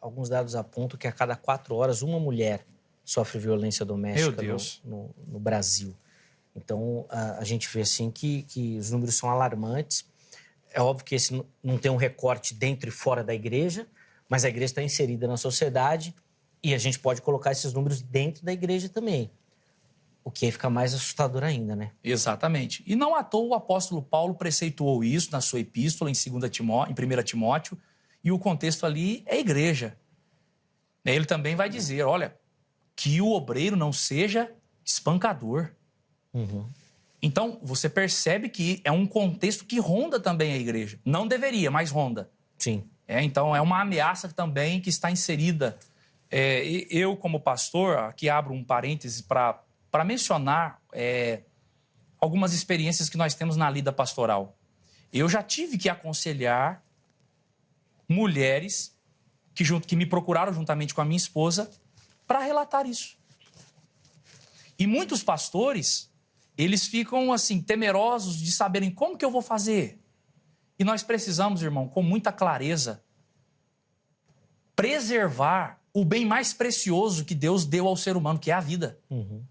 Speaker 1: Alguns dados apontam que a cada 4 horas uma mulher sofre violência doméstica no Brasil. Então, a gente vê assim que os números são alarmantes. É óbvio que esse não tem um recorte dentro e fora da igreja, mas a igreja está inserida na sociedade e a gente pode colocar esses números dentro da igreja também. O que aí fica mais assustador ainda, né?
Speaker 3: Exatamente. E não à toa o apóstolo Paulo preceituou isso na sua epístola, em 1 Timóteo, e o contexto ali é a igreja. Ele também vai dizer, olha, que o obreiro não seja espancador.
Speaker 1: Uhum.
Speaker 3: Então, você percebe que é um contexto que ronda também a igreja. Não deveria, mas ronda.
Speaker 1: Sim.
Speaker 3: Então, é uma ameaça também que está inserida. Eu, como pastor, aqui abro um parêntese para mencionar algumas experiências que nós temos na lida pastoral. Eu já tive que aconselhar mulheres que me procuraram juntamente com a minha esposa para relatar isso. E muitos pastores, eles ficam assim temerosos de saberem como que eu vou fazer. E nós precisamos, irmão, com muita clareza, preservar o bem mais precioso que Deus deu ao ser humano, que é a vida.
Speaker 1: Uhum.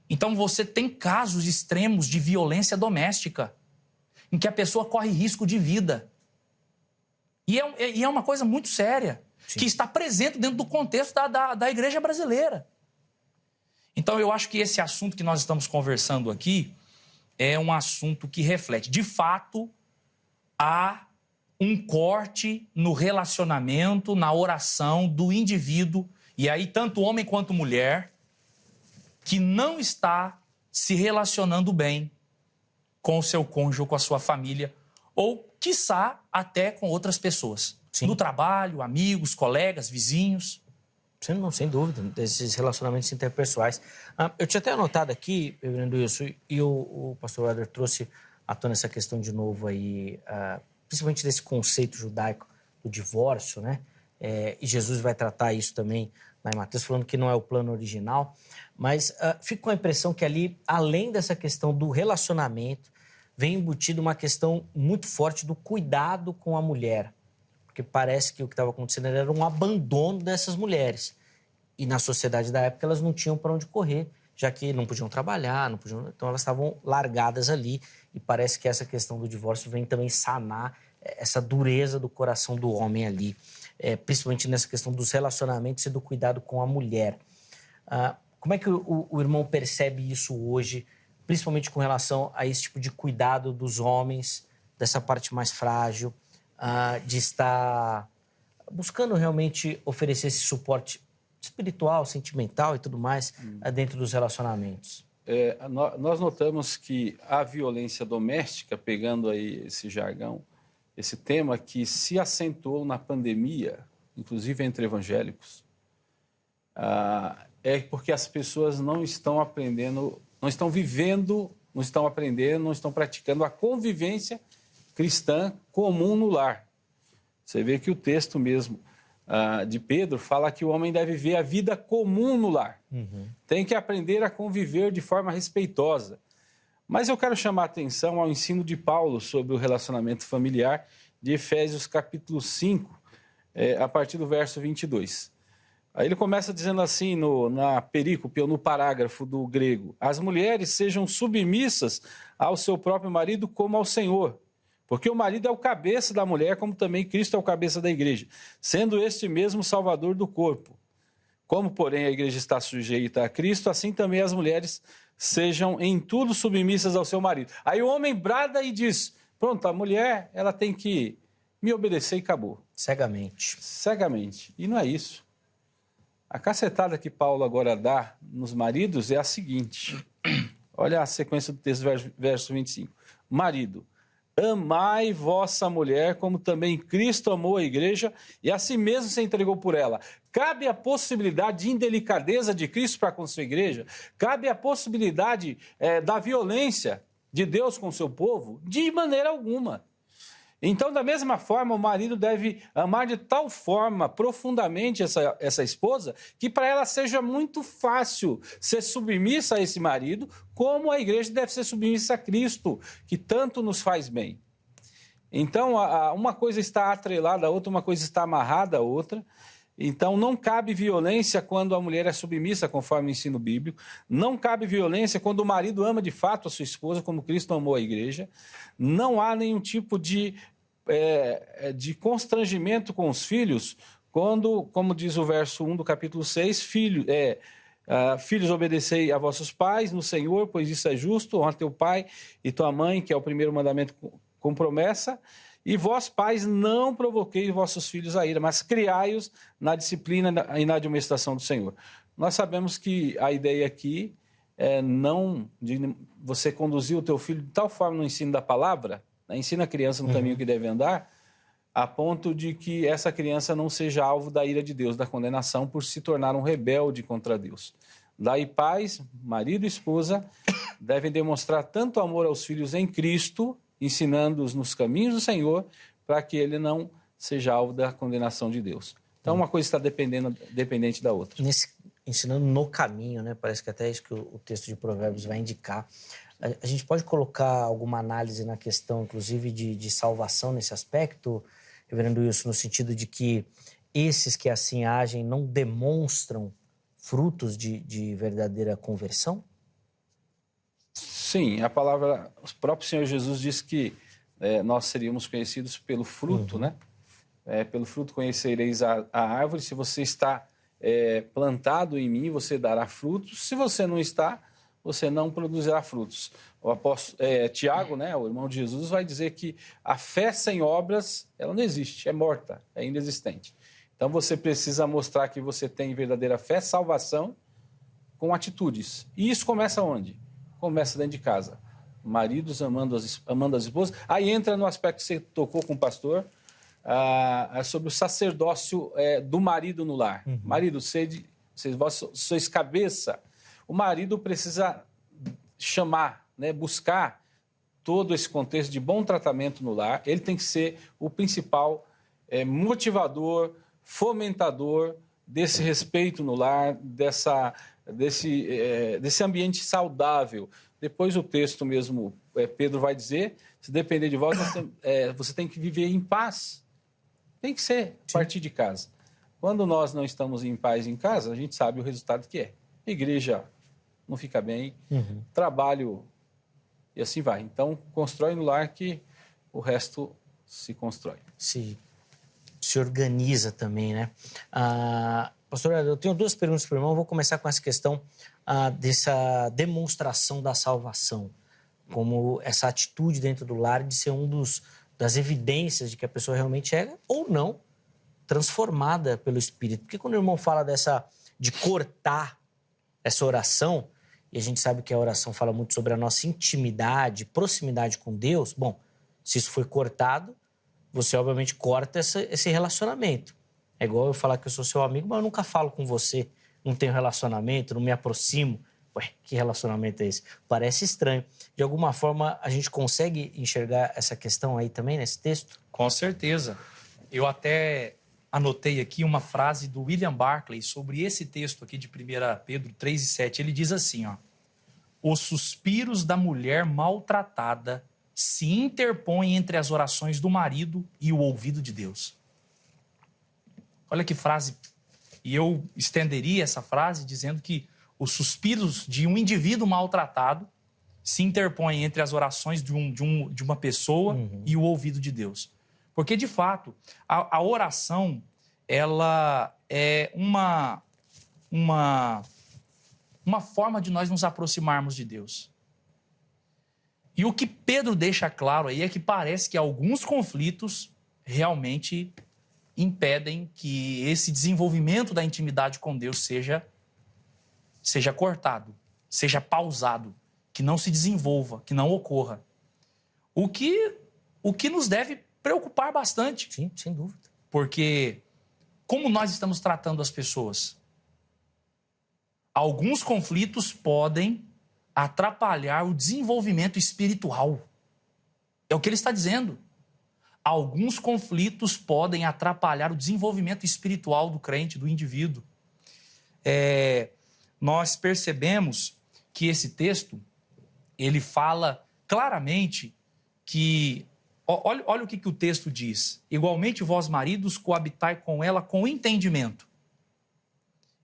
Speaker 3: Então você tem casos extremos de violência doméstica, em que a pessoa corre risco de vida. E é uma coisa muito séria, sim, que está presente dentro do contexto da igreja brasileira. Então eu acho que esse assunto que nós estamos conversando aqui é um assunto que reflete. De fato, há um corte no relacionamento, na oração do indivíduo, e aí tanto homem quanto mulher, que não está se relacionando bem com o seu cônjuge ou com a sua família, ou, quiçá, até com outras pessoas. Sim. No trabalho, amigos, colegas, vizinhos.
Speaker 1: Sem dúvida, desses relacionamentos interpessoais. Eu tinha até anotado aqui, reverendo Wilson, e o pastor Wader trouxe à tona essa questão de novo aí, principalmente desse conceito judaico do divórcio, né? E Jesus vai tratar isso também lá em Mateus, falando que não é o plano original, mas fico com a impressão que ali, além dessa questão do relacionamento, vem embutido uma questão muito forte do cuidado com a mulher. Porque parece que o que estava acontecendo era um abandono dessas mulheres. E na sociedade da época elas não tinham para onde correr, já que não podiam trabalhar, então elas estavam largadas ali. E parece que essa questão do divórcio vem também sanar essa dureza do coração do homem ali. principalmente nessa questão dos relacionamentos e do cuidado com a mulher. Como é que o irmão percebe isso hoje, principalmente com relação a esse tipo de cuidado dos homens, dessa parte mais frágil, de estar buscando realmente oferecer esse suporte espiritual, sentimental e tudo mais dentro dos relacionamentos?
Speaker 2: Nós notamos que a violência doméstica, pegando aí esse jargão, esse tema que se acentuou na pandemia, inclusive entre evangélicos, é porque as pessoas não estão aprendendo, não estão vivendo, não estão aprendendo, não estão praticando a convivência cristã comum no lar. Você vê que o texto mesmo de Pedro fala que o homem deve viver a vida comum no lar. Tem que aprender a conviver de forma respeitosa. Mas eu quero chamar a atenção ao ensino de Paulo sobre o relacionamento familiar de Efésios capítulo 5, a partir do verso 22. Aí ele começa dizendo assim, na perícope, ou no parágrafo do grego: as mulheres sejam submissas ao seu próprio marido como ao Senhor, porque o marido é o cabeça da mulher, como também Cristo é o cabeça da igreja, sendo este mesmo Salvador do corpo. Como, porém, a igreja está sujeita a Cristo, assim também as mulheres sejam em tudo submissas ao seu marido. Aí o homem brada e diz: pronto, a mulher ela tem que me obedecer e acabou.
Speaker 1: Cegamente.
Speaker 2: Cegamente. E não é isso. A cacetada que Paulo agora dá nos maridos é a seguinte. Olha a sequência do texto, verso 25. Marido, amai vossa mulher, como também Cristo amou a igreja e a si mesmo se entregou por ela. Cabe a possibilidade de indelicadeza de Cristo para com sua igreja? Cabe a possibilidade da violência de Deus com o seu povo? De maneira alguma. Então, da mesma forma, o marido deve amar de tal forma profundamente essa esposa que para ela seja muito fácil ser submissa a esse marido, como a igreja deve ser submissa a Cristo, que tanto nos faz bem. Então, uma coisa está atrelada à outra, uma coisa está amarrada à outra. Então, não cabe violência quando a mulher é submissa, conforme o ensino bíblico. Não cabe violência quando o marido ama de fato a sua esposa, como Cristo amou a igreja. Não há nenhum tipo de constrangimento com os filhos, quando, como diz o verso 1 do capítulo 6, filhos, obedecei a vossos pais no Senhor, pois isso é justo, honra teu pai e tua mãe, que é o primeiro mandamento com promessa. E vós, pais, não provoqueis vossos filhos a ira, mas criai-os na disciplina e na admoestação do Senhor. Nós sabemos que a ideia aqui é não de você conduzir o teu filho de tal forma no ensino da palavra, né? Ensina a criança no caminho que deve andar, a ponto de que essa criança não seja alvo da ira de Deus, da condenação por se tornar um rebelde contra Deus. Daí, pais, marido e esposa, devem demonstrar tanto amor aos filhos em Cristo, ensinando-os nos caminhos do Senhor, para que ele não seja alvo da condenação de Deus. Então, uma coisa está dependente da outra.
Speaker 1: Ensinando no caminho, né? Parece que até é isso que o texto de Provérbios vai indicar. A gente pode colocar alguma análise na questão, inclusive, de salvação nesse aspecto, reverendo Wilson, no sentido de que esses que assim agem não demonstram frutos de verdadeira conversão?
Speaker 2: Sim, a palavra, o próprio Senhor Jesus disse que nós seríamos conhecidos pelo fruto, né? Pelo fruto conhecereis a árvore. Se você está plantado em mim, você dará frutos. Se você não está, você não produzirá frutos. O apóstolo Tiago, né, o irmão de Jesus, vai dizer que a fé sem obras, ela não existe, é morta, é inexistente. Então você precisa mostrar que você tem verdadeira fé, salvação, com atitudes. E isso começa onde? Começa dentro de casa. Maridos amando as esposas. Aí entra no aspecto que você tocou com o pastor, sobre o sacerdócio do marido no lar. Marido, vós sois cabeça. O marido precisa chamar, né, buscar todo esse contexto de bom tratamento no lar. Ele tem que ser o principal motivador, fomentador desse respeito no lar, desse ambiente saudável. Depois o texto mesmo, Pedro vai dizer, se depender de vós, você tem que viver em paz. Tem que ser a partir de casa. Quando nós não estamos em paz em casa, a gente sabe o resultado que é. Igreja não fica bem, trabalho e assim vai. Então, constrói no lar que o resto se constrói.
Speaker 1: Se se organiza também, né? Pastor, eu tenho duas perguntas para o irmão. Eu vou começar com essa questão dessa demonstração da salvação, como essa atitude dentro do lar de ser das evidências de que a pessoa realmente é ou não transformada pelo Espírito. Porque quando o irmão fala de cortar essa oração, e a gente sabe que a oração fala muito sobre a nossa intimidade, proximidade com Deus, bom, se isso foi cortado, você obviamente corta esse relacionamento. É igual eu falar que eu sou seu amigo, mas eu nunca falo com você, não tenho relacionamento, não me aproximo. Ué, que relacionamento é esse? Parece estranho. De alguma forma, a gente consegue enxergar essa questão aí também nesse texto?
Speaker 3: Com certeza. Eu até anotei aqui uma frase do William Barclay sobre esse texto aqui de 1 Pedro 3:7. Ele diz assim, ó: os suspiros da mulher maltratada se interpõem entre as orações do marido e o ouvido de Deus. Olha que frase. E eu estenderia essa frase dizendo que os suspiros de um indivíduo maltratado se interpõem entre as orações de uma pessoa e o ouvido de Deus. Porque, de fato, a oração, ela é uma forma de nós nos aproximarmos de Deus. E o que Pedro deixa claro aí é que parece que alguns conflitos realmente impedem que esse desenvolvimento da intimidade com Deus seja cortado, seja pausado, que não se desenvolva, que não ocorra. O que nos deve preocupar bastante.
Speaker 1: Sim, sem dúvida.
Speaker 3: Porque como nós estamos tratando as pessoas? Alguns conflitos podem atrapalhar o desenvolvimento espiritual. É o que ele está dizendo. Alguns conflitos podem atrapalhar o desenvolvimento espiritual do crente, do indivíduo. Nós percebemos que esse texto, ele fala claramente que... Olha o que o texto diz. Igualmente, vós, maridos, coabitai com ela com entendimento.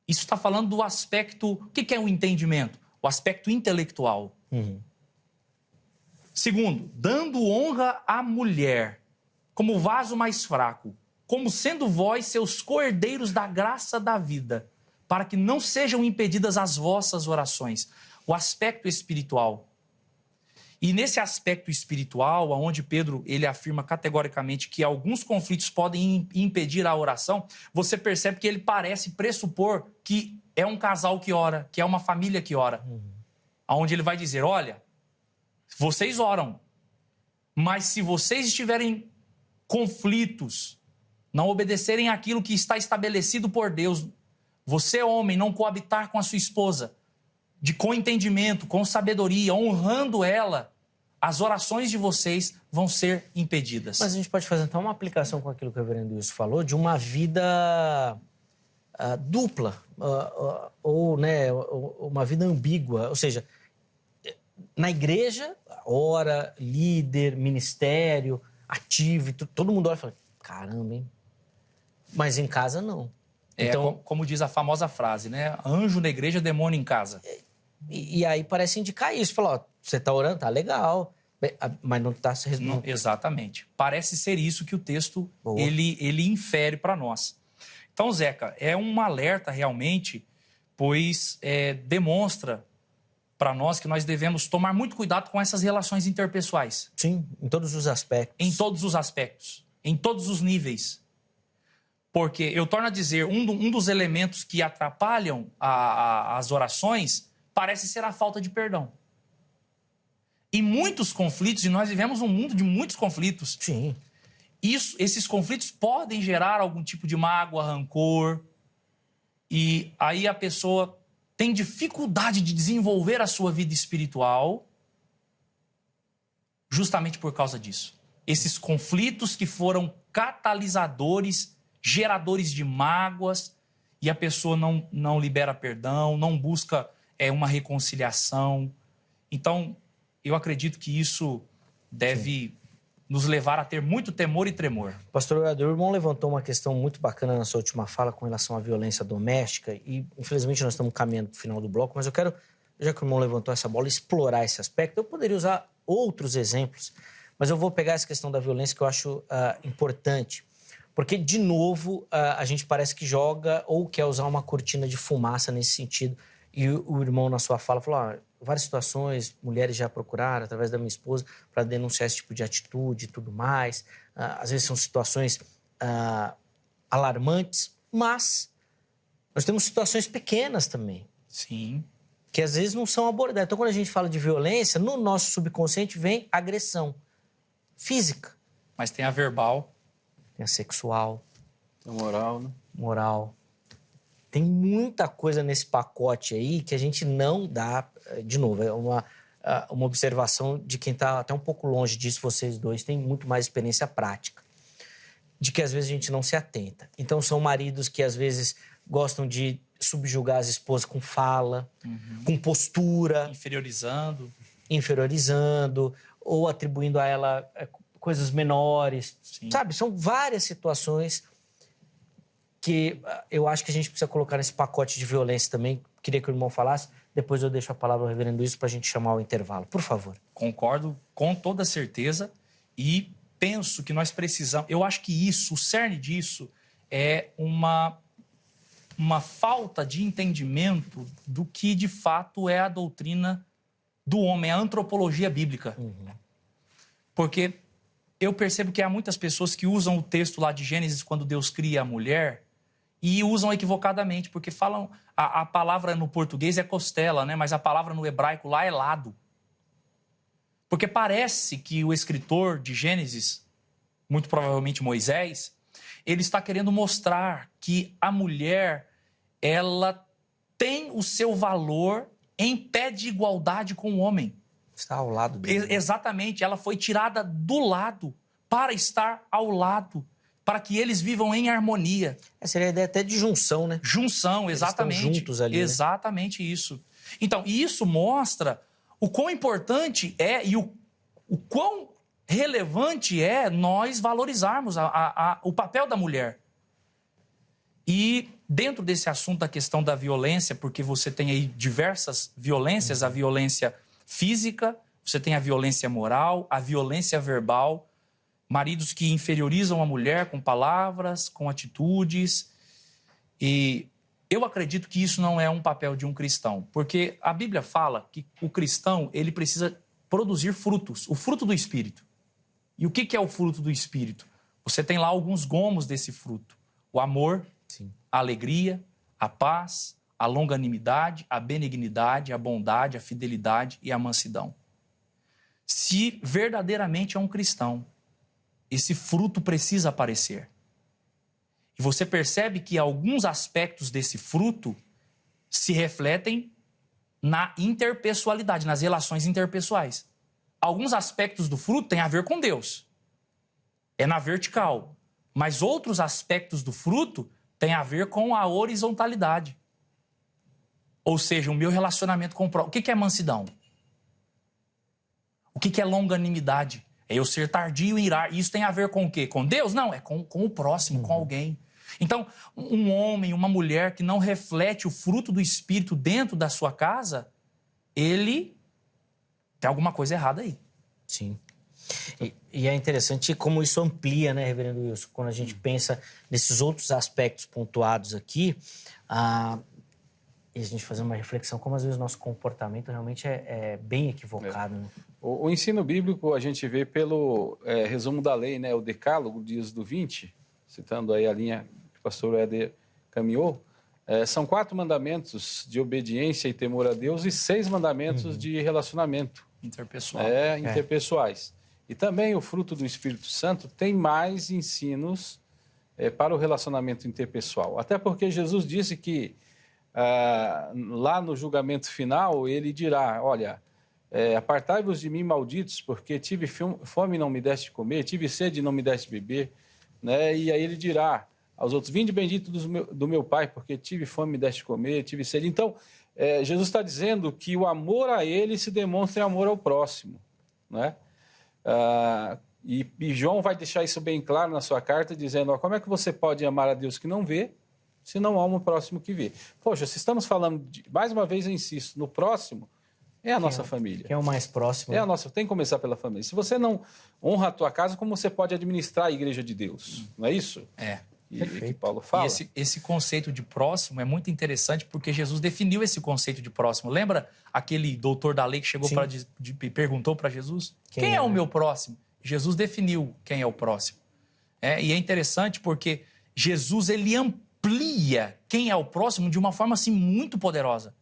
Speaker 3: Isso está falando do aspecto... O que é o entendimento? O aspecto intelectual. Segundo, dando honra à mulher como vaso mais fraco, como sendo vós seus coerdeiros da graça da vida, para que não sejam impedidas as vossas orações. O aspecto espiritual. E nesse aspecto espiritual, onde Pedro ele afirma categoricamente que alguns conflitos podem impedir a oração, você percebe que ele parece pressupor que é um casal que ora, que é uma família que ora. Onde ele vai dizer, olha, vocês oram, mas se vocês estiverem conflitos, não obedecerem àquilo que está estabelecido por Deus, você, homem, não coabitar com a sua esposa, com entendimento, com sabedoria, honrando ela, as orações de vocês vão ser impedidas.
Speaker 1: Mas a gente pode fazer então uma aplicação com aquilo que o reverendo Wilson falou, de uma vida dupla, ou né, uma vida ambígua, ou seja, na igreja, ora, líder, ministério, ativo, todo mundo olha e fala, caramba, hein? Mas em casa não.
Speaker 3: Então, como diz a famosa frase, né? Anjo na igreja, demônio em casa.
Speaker 1: E aí parece indicar isso. Fala, ó, você tá orando, tá legal, mas não tá se resolvendo.
Speaker 3: Exatamente. Parece ser isso que o texto ele infere para nós. Então, Zeca, é um alerta realmente, pois demonstra para nós que nós devemos tomar muito cuidado com essas relações interpessoais.
Speaker 1: Sim, em todos os aspectos.
Speaker 3: Em todos os aspectos, em todos os níveis. Porque, eu torno a dizer, um dos elementos que atrapalham as orações parece ser a falta de perdão. E muitos conflitos, e nós vivemos um mundo de muitos conflitos.
Speaker 1: Sim.
Speaker 3: Esses conflitos podem gerar algum tipo de mágoa, rancor, e aí a pessoa tem dificuldade de desenvolver a sua vida espiritual justamente por causa disso. Esses conflitos que foram catalisadores, geradores de mágoas, e a pessoa não libera perdão, não busca uma reconciliação. Então, eu acredito que isso deve nos levar a ter muito temor e tremor.
Speaker 1: Pastor, o irmão levantou uma questão muito bacana na sua última fala com relação à violência doméstica e, infelizmente, nós estamos caminhando para o final do bloco, mas eu quero, já que o irmão levantou essa bola, explorar esse aspecto. Eu poderia usar outros exemplos, mas eu vou pegar essa questão da violência que eu acho importante, Porque, de novo, a gente parece que joga ou quer usar uma cortina de fumaça nesse sentido. E o irmão, na sua fala, falou, várias situações, mulheres já procuraram, através da minha esposa, para denunciar esse tipo de atitude e tudo mais. Às vezes são situações alarmantes, mas nós temos situações pequenas também.
Speaker 3: Sim.
Speaker 1: Que às vezes não são abordadas. Então, quando a gente fala de violência, no nosso subconsciente vem agressão física.
Speaker 3: Mas tem a verbal.
Speaker 1: Tem a sexual.
Speaker 2: A moral, né?
Speaker 1: Moral. Tem muita coisa nesse pacote aí que a gente não dá... De novo, é uma observação de quem está até um pouco longe disso. Vocês dois têm muito mais experiência prática. De que às vezes a gente não se atenta. Então, são maridos que às vezes gostam de subjugar as esposas com fala, com postura. Inferiorizando, ou atribuindo a ela coisas menores.
Speaker 3: Sim.
Speaker 1: Sabe, são várias situações que eu acho que a gente precisa colocar nesse pacote de violência também. Queria que o irmão falasse, depois eu deixo a palavra ao reverendo Wilson para a gente chamar o intervalo. Por favor.
Speaker 3: Concordo com toda certeza e penso que nós precisamos... Eu acho que isso, o cerne disso, é uma falta de entendimento do que, de fato, é a doutrina do homem, a antropologia bíblica. Porque eu percebo que há muitas pessoas que usam o texto lá de Gênesis, quando Deus cria a mulher, e usam equivocadamente, porque falam... A palavra no português é costela, né? Mas a palavra no hebraico lá é lado. Porque parece que o escritor de Gênesis, muito provavelmente Moisés, ele está querendo mostrar que a mulher, ela tem o seu valor em pé de igualdade com o homem.
Speaker 1: Está ao lado dele.
Speaker 3: Exatamente, ela foi tirada do lado para estar ao lado, para que eles vivam em harmonia.
Speaker 1: Essa seria a ideia até de junção, né?
Speaker 3: Junção, exatamente.
Speaker 1: Eles estão juntos ali,
Speaker 3: exatamente, né? Isso. Então, isso mostra o quão importante é e o quão relevante é nós valorizarmos o papel da mulher. E dentro desse assunto da questão da violência, porque você tem aí diversas violências, a violência física, você tem a violência moral, a violência verbal, maridos que inferiorizam a mulher com palavras, com atitudes. E eu acredito que isso não é um papel de um cristão, porque a Bíblia fala que o cristão, ele precisa produzir frutos, o fruto do Espírito. E o que é o fruto do Espírito? Você tem lá alguns gomos desse fruto. O amor,
Speaker 1: sim,
Speaker 3: a alegria, a paz, a longanimidade, a benignidade, a bondade, a fidelidade e a mansidão. Se verdadeiramente é um cristão, esse fruto precisa aparecer. E você percebe que alguns aspectos desse fruto se refletem na interpessoalidade, nas relações interpessoais. Alguns aspectos do fruto têm a ver com Deus. É na vertical. Mas outros aspectos do fruto têm a ver com a horizontalidade. Ou seja, o meu relacionamento com o próximo. O que é mansidão? O que é longanimidade? É eu ser tardio em irar. Isso tem a ver com o quê? Com Deus? Não, é com o próximo, com alguém. Então, um homem, uma mulher que não reflete o fruto do Espírito dentro da sua casa, ele tem alguma coisa errada aí.
Speaker 1: Sim. E é interessante como isso amplia, né, reverendo Wilson? Quando a gente pensa nesses outros aspectos pontuados aqui, e a gente fazer uma reflexão como às vezes o nosso comportamento realmente é bem equivocado. Né?
Speaker 2: O ensino bíblico a gente vê pelo resumo da lei, né, o Decálogo, Dias do 20, citando aí a linha que o pastor Éder caminhou, são 4 mandamentos de obediência e temor a Deus e 6 mandamentos de relacionamento.
Speaker 3: Interpessoal.
Speaker 2: Interpessoais. E também o fruto do Espírito Santo tem mais ensinos para o relacionamento interpessoal. Até porque Jesus disse que lá no julgamento final ele dirá, olha, apartai-vos de mim, malditos, porque tive fome e não me deste comer, tive sede e não me deste beber. Né? E aí ele dirá aos outros, vinde bendito do meu Pai, porque tive fome e me deste comer, tive sede. Então, Jesus está dizendo que o amor a ele se demonstra em amor ao próximo. Né? E João vai deixar isso bem claro na sua carta, dizendo, como é que você pode amar a Deus que não vê, se não ama o próximo que vê? Poxa, se estamos falando, mais uma vez eu insisto, no próximo, É a nossa família.
Speaker 1: Quem é o mais próximo?
Speaker 2: É a nossa, tem que começar pela família. Se você não honra a tua casa, como você pode administrar a igreja de Deus? Não é isso? E que Paulo fala.
Speaker 3: E esse conceito de próximo é muito interessante porque Jesus definiu esse conceito de próximo. Lembra aquele doutor da lei que chegou e perguntou para Jesus? Quem é o meu próximo? Jesus definiu quem é o próximo. E é interessante porque Jesus ele amplia quem é o próximo de uma forma assim muito poderosa.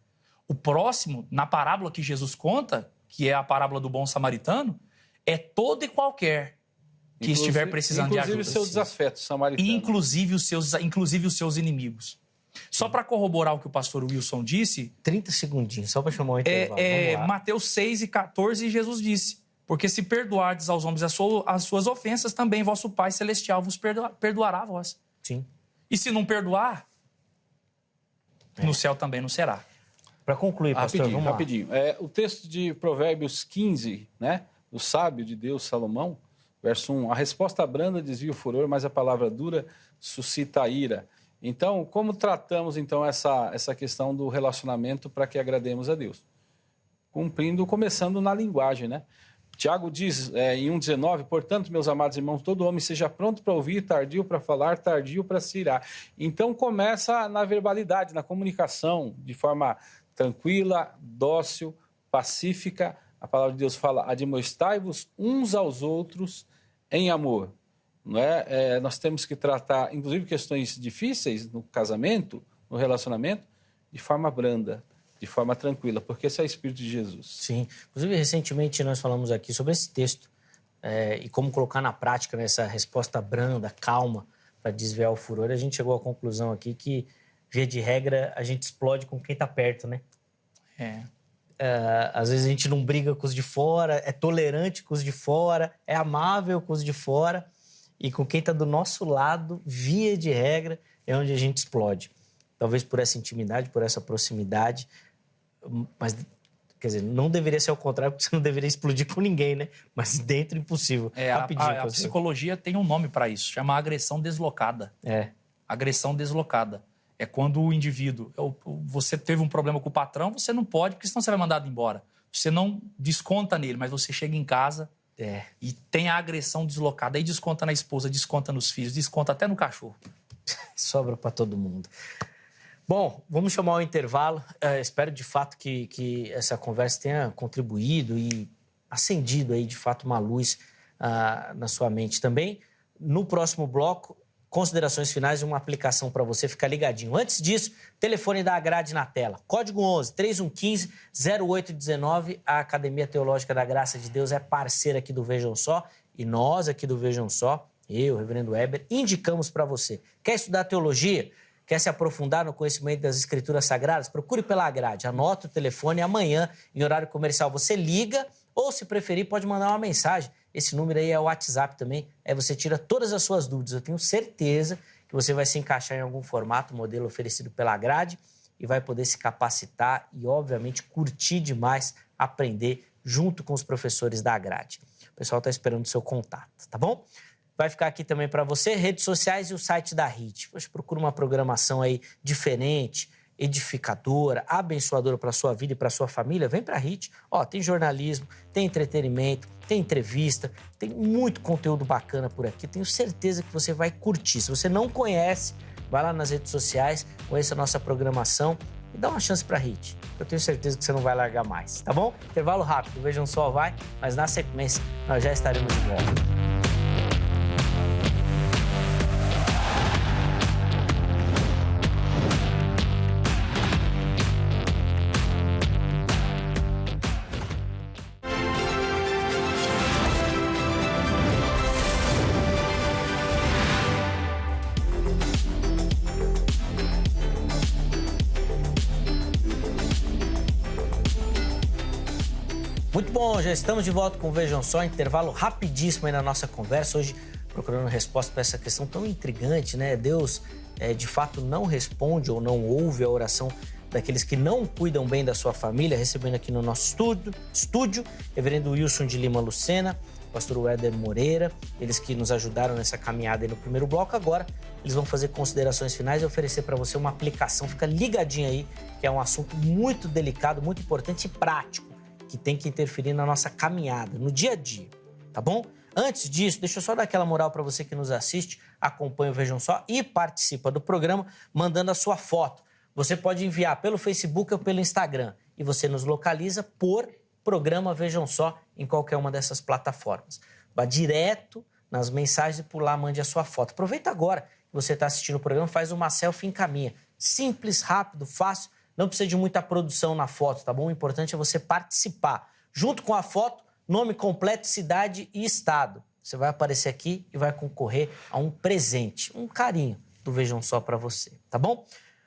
Speaker 3: O próximo, na parábola que Jesus conta, que é a parábola do bom samaritano, é todo e qualquer que estiver precisando de ajuda.
Speaker 2: Inclusive os seus desafetos samaritanos.
Speaker 3: Inclusive os seus inimigos. Só para corroborar o que o pastor Wilson disse...
Speaker 1: 30 segundinhos, só para chamar o intervalo.
Speaker 3: Mateus 6:14, Jesus disse: porque se perdoardes aos homens as suas ofensas, também vosso Pai Celestial vos perdoará a vós.
Speaker 1: Sim.
Speaker 3: E se não perdoar, no céu também não será.
Speaker 1: Para concluir, pastor, vamos lá.
Speaker 2: Rapidinho. O texto de Provérbios 15, né? Do sábio de Deus, Salomão, verso 1. A resposta branda desvia o furor, mas a palavra dura suscita a ira. Então, como tratamos então essa questão do relacionamento para que agrademos a Deus? Começando na linguagem, né? Tiago diz em 1,19, portanto, meus amados irmãos, todo homem seja pronto para ouvir, tardio para falar, tardio para se irar. Então, começa na verbalidade, na comunicação, de forma tranquila, dócil, pacífica. A palavra de Deus fala, admoestai-vos uns aos outros em amor. Não é? Nós temos que tratar, inclusive, questões difíceis no casamento, no relacionamento, de forma branda, de forma tranquila, porque esse é o Espírito de Jesus.
Speaker 1: Sim. Inclusive, recentemente nós falamos aqui sobre esse texto e como colocar na prática nessa resposta branda, calma, para desviar o furor. A gente chegou à conclusão aqui que, via de regra, a gente explode com quem está perto, né? Às vezes a gente não briga com os de fora, é tolerante com os de fora, é amável com os de fora, e com quem está do nosso lado, via de regra, é onde a gente explode. Talvez por essa intimidade, por essa proximidade, mas, quer dizer, não deveria ser ao contrário, porque você não deveria explodir com ninguém, né? Mas dentro, impossível.
Speaker 3: A psicologia tem um nome para isso, chama agressão deslocada. Agressão deslocada. É quando o indivíduo... Você teve um problema com o patrão, você não pode, porque senão você vai mandado embora. Você não desconta nele, mas você chega em casa e tem a agressão deslocada. Aí desconta na esposa, desconta nos filhos, desconta até no cachorro.
Speaker 1: Sobra para todo mundo. Bom, vamos chamar o intervalo. Espero, de fato, que essa conversa tenha contribuído e acendido aí, de fato, uma luz na sua mente também. No próximo bloco, considerações finais e uma aplicação para você ficar ligadinho. Antes disso, telefone da Agrade na tela. Código 11 3115 0819. A Academia Teológica da Graça de Deus é parceira aqui do Vejam Só. E nós aqui do Vejam Só, eu, Reverendo Weber, indicamos para você. Quer estudar teologia? Quer se aprofundar no conhecimento das Escrituras Sagradas? Procure pela Agrade. Anota o telefone amanhã, em horário comercial, você liga ou, se preferir, pode mandar uma mensagem. Esse número aí é o WhatsApp também. Aí você tira todas as suas dúvidas. Eu tenho certeza que você vai se encaixar em algum formato, modelo oferecido pela Grade e vai poder se capacitar e, obviamente, curtir demais, aprender junto com os professores da Grade. O pessoal está esperando o seu contato, tá bom? Vai ficar aqui também para você, redes sociais e o site da HIT. Você procura uma programação aí diferente, edificadora, abençoadora para a sua vida e para a sua família, vem para a HIT. Tem jornalismo, tem entretenimento, tem entrevista, tem muito conteúdo bacana por aqui. Tenho certeza que você vai curtir. Se você não conhece, vai lá nas redes sociais, conheça a nossa programação e dá uma chance para a HIT. Eu tenho certeza que você não vai largar mais, tá bom? Intervalo rápido, Vejam Só vai, mas na sequência nós já estaremos de volta. Muito bom, já estamos de volta com o Vejam Só, intervalo rapidíssimo aí na nossa conversa, hoje procurando resposta para essa questão tão intrigante, né? Deus, de fato, não responde ou não ouve a oração daqueles que não cuidam bem da sua família, recebendo aqui no nosso estúdio, Reverendo Wilson de Lima Lucena, Pastor Éder Moreira, eles que nos ajudaram nessa caminhada aí no primeiro bloco. Agora, eles vão fazer considerações finais e oferecer para você uma aplicação. Fica ligadinho aí, que é um assunto muito delicado, muito importante e prático. que tem que interferir na nossa caminhada, no dia a dia, tá bom? Antes disso, deixa eu só dar aquela moral para você que nos assiste, acompanha o Vejam Só e participa do programa mandando a sua foto. Você pode enviar pelo Facebook ou pelo Instagram e você nos localiza por programa Vejam Só em qualquer uma dessas plataformas. Vá direto nas mensagens e por lá mande a sua foto. Aproveita agora que você está assistindo o programa, faz uma selfie e encaminha. Simples, rápido, fácil, não precisa de muita produção na foto, tá bom? O importante é você participar. Junto com a foto, nome completo, cidade e estado. Você vai aparecer aqui e vai concorrer a um presente, um carinho do Vejam Só para você, tá bom?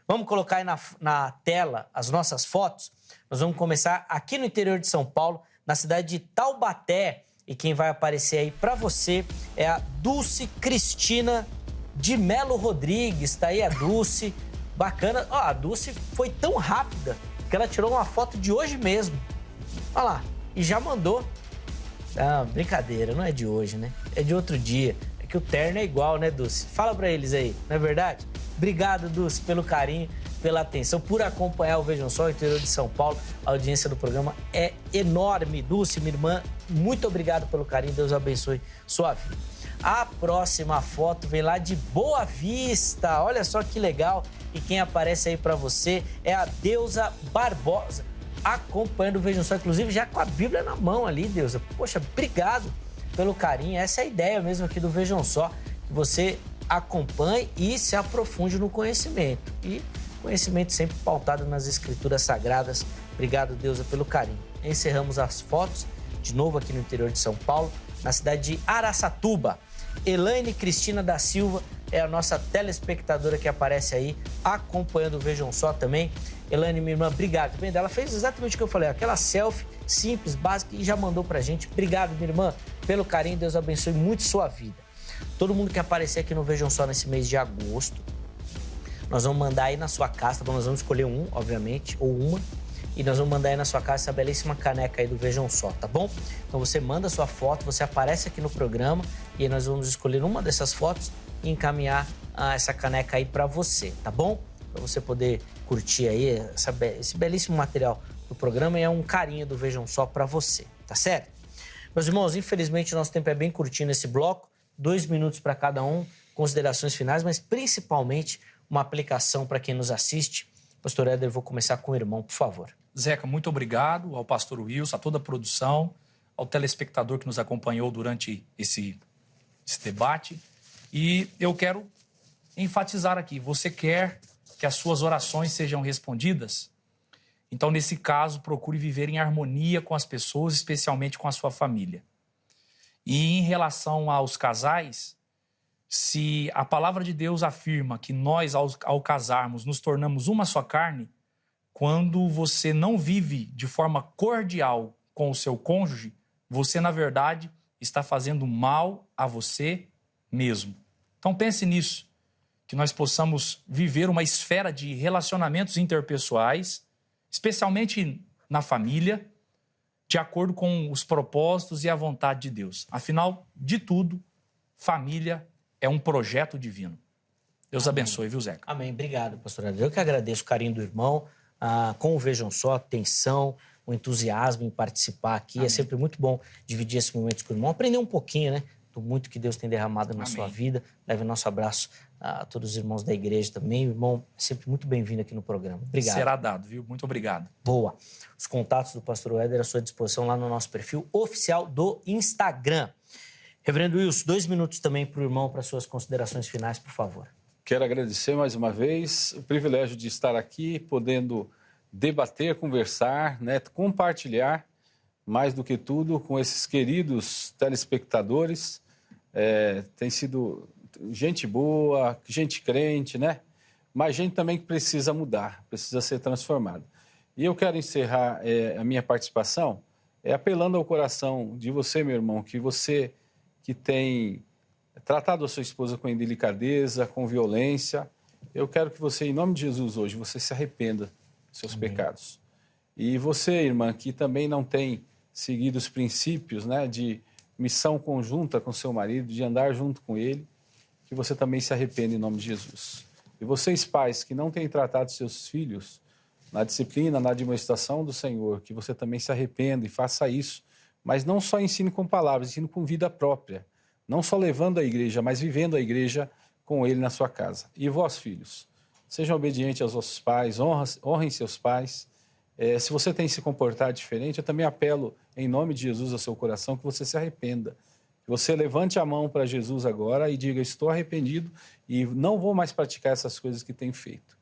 Speaker 1: Vamos colocar aí na tela as nossas fotos. Nós vamos começar aqui no interior de São Paulo, na cidade de Taubaté. E quem vai aparecer aí para você é a Dulce Cristina de Melo Rodrigues. Tá aí a Dulce, bacana. Ó, a Dulce foi tão rápida que ela tirou uma foto de hoje mesmo. Olha lá, e já mandou. Ah, brincadeira, não é de hoje, né? É de outro dia. É que o terno é igual, né, Dulce? Fala pra eles aí, não é verdade? Obrigado, Dulce, pelo carinho, pela atenção, por acompanhar o Vejam Só, o interior de São Paulo. A audiência do programa é enorme. Dulce, minha irmã, muito obrigado pelo carinho. Deus abençoe sua vida. A próxima foto vem lá de Boa Vista. Olha só que legal. E quem aparece aí pra você é a Deusa Barbosa, acompanhando o Vejam Só, inclusive já com a Bíblia na mão ali, Deusa. Poxa, obrigado pelo carinho. Essa é a ideia mesmo aqui do Vejam Só, que você acompanhe e se aprofunde no conhecimento. E conhecimento sempre pautado nas Escrituras Sagradas. Obrigado, Deusa, pelo carinho. Encerramos as fotos, de novo aqui no interior de São Paulo, na cidade de Araçatuba. Elaine Cristina da Silva é a nossa telespectadora que aparece aí, acompanhando o Vejam Só também. Elaine, minha irmã, obrigado. Bem, ela fez exatamente o que eu falei, aquela selfie simples, básica, e já mandou pra gente. Obrigado, minha irmã, pelo carinho. Deus abençoe muito sua vida. Todo mundo que aparecer aqui no Vejam Só nesse mês de agosto, nós vamos mandar aí na sua casa, nós vamos escolher um, obviamente, ou uma, e nós vamos mandar aí na sua casa essa belíssima caneca aí do Vejam Só, tá bom? Então você manda a sua foto, você aparece aqui no programa e aí nós vamos escolher uma dessas fotos e encaminhar essa caneca aí pra você, tá bom? Pra você poder curtir aí esse belíssimo material do programa, e é um carinho do Vejam Só pra você, tá certo? Meus irmãos, infelizmente o nosso tempo é bem curtinho nesse bloco, 2 minutos para cada um, considerações finais, mas principalmente uma aplicação para quem nos assiste. Pastor Éder, vou começar com o irmão, por favor.
Speaker 3: Zeca, muito obrigado ao pastor Wilson, a toda a produção, ao telespectador que nos acompanhou durante esse debate. E eu quero enfatizar aqui, você quer que as suas orações sejam respondidas? Então, nesse caso, procure viver em harmonia com as pessoas, especialmente com a sua família. E em relação aos casais, se a palavra de Deus afirma que nós, ao casarmos, nos tornamos uma só carne, quando você não vive de forma cordial com o seu cônjuge, você, na verdade, está fazendo mal a você mesmo. Então pense nisso, que nós possamos viver uma esfera de relacionamentos interpessoais, especialmente na família, de acordo com os propósitos e a vontade de Deus. Afinal de tudo, família é um projeto divino. Deus abençoe, viu, Zeca?
Speaker 1: Amém. Obrigado, pastor André. Eu que agradeço o carinho do irmão, com o Vejam Só, a atenção, o entusiasmo em participar aqui. Amém. É sempre muito bom dividir esses momentos com o irmão, aprender um pouquinho, né, do muito que Deus tem derramado na sua vida. Leve nosso abraço a todos os irmãos da igreja também. Irmão, é sempre muito bem-vindo aqui no programa. Obrigado.
Speaker 3: Será dado, viu? Muito obrigado.
Speaker 1: Boa. Os contatos do pastor Éder à sua disposição lá no nosso perfil oficial do Instagram. Reverendo Wilson, 2 minutos também para o irmão, para suas considerações finais, por favor.
Speaker 2: Quero agradecer mais uma vez o privilégio de estar aqui, podendo debater, conversar, né, compartilhar, mais do que tudo, com esses queridos telespectadores. Tem sido gente boa, gente crente, né? Mas gente também que precisa mudar, precisa ser transformada. E eu quero encerrar a minha participação apelando ao coração de você, meu irmão, que você que tem tratado a sua esposa com indelicadeza, com violência, eu quero que você, em nome de Jesus hoje, você se arrependa dos seus pecados. E você, irmã, que também não tem seguido os princípios, né, de missão conjunta com seu marido, de andar junto com ele, que você também se arrependa em nome de Jesus. E vocês, pais, que não têm tratado seus filhos na disciplina, na admoestação do Senhor, que você também se arrependa e faça isso, mas não só ensine com palavras, ensine com vida própria, não só levando a igreja, mas vivendo a igreja com ele na sua casa. E vós, filhos, sejam obedientes aos vossos pais, honrem seus pais. Se você tem se comportado diferente, eu também apelo, em nome de Jesus, ao seu coração, que você se arrependa. Que você levante a mão para Jesus agora e diga, estou arrependido e não vou mais praticar essas coisas que tenho feito.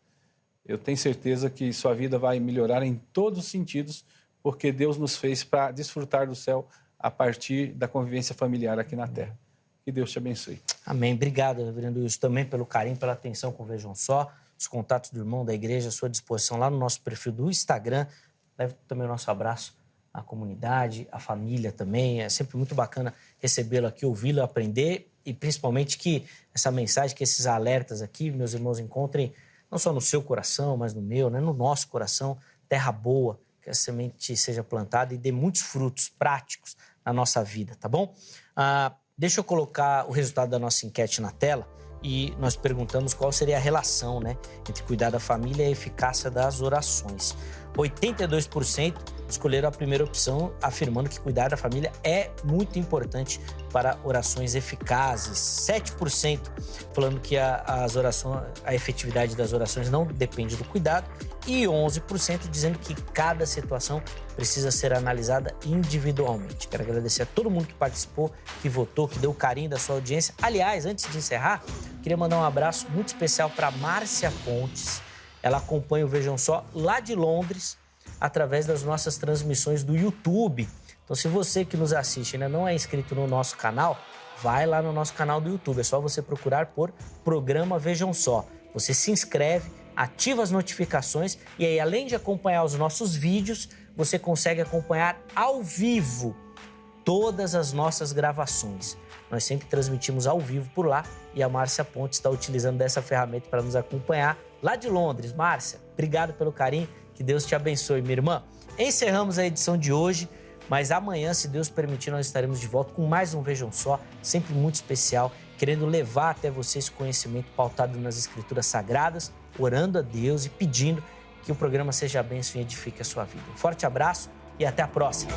Speaker 2: Eu tenho certeza que sua vida vai melhorar em todos os sentidos, porque Deus nos fez para desfrutar do céu a partir da convivência familiar aqui na Terra. Que Deus te abençoe.
Speaker 1: Amém. Obrigado, reverendo Wilson, também pelo carinho, pela atenção com o Vejam Só. Os contatos do irmão da igreja à sua disposição lá no nosso perfil do Instagram. Leve também o nosso abraço à comunidade, à família também. É sempre muito bacana recebê-lo aqui, ouvi-lo, aprender e principalmente que essa mensagem, que esses alertas aqui, meus irmãos, encontrem não só no seu coração, mas no meu, né? No nosso coração, terra boa, que a semente seja plantada e dê muitos frutos práticos na nossa vida, tá bom? Deixa eu colocar o resultado da nossa enquete na tela. E nós perguntamos qual seria a relação, né, entre cuidar da família e a eficácia das orações. 82% escolheram a primeira opção, afirmando que cuidar da família é muito importante para orações eficazes. 7% falando que a efetividade das orações não depende do cuidado. E 11% dizendo que cada situação precisa ser analisada individualmente. Quero agradecer a todo mundo que participou, que votou, que deu carinho da sua audiência. Aliás, antes de encerrar, queria mandar um abraço muito especial para Márcia Pontes. Ela acompanha o Vejam Só lá de Londres, através das nossas transmissões do YouTube. Então, se você que nos assiste ainda não é inscrito no nosso canal, vai lá no nosso canal do YouTube. É só você procurar por Programa Vejam Só. Você se inscreve, ativa as notificações e aí, além de acompanhar os nossos vídeos, você consegue acompanhar ao vivo todas as nossas gravações. Nós sempre transmitimos ao vivo por lá e a Márcia Pontes está utilizando dessa ferramenta para nos acompanhar lá de Londres. Márcia, obrigado pelo carinho, que Deus te abençoe, minha irmã. Encerramos a edição de hoje, mas amanhã, se Deus permitir, nós estaremos de volta com mais um Vejam Só, sempre muito especial, querendo levar até vocês conhecimento pautado nas Escrituras Sagradas, orando a Deus e pedindo que o programa seja bênção e edifique a sua vida. Um forte abraço e até a próxima.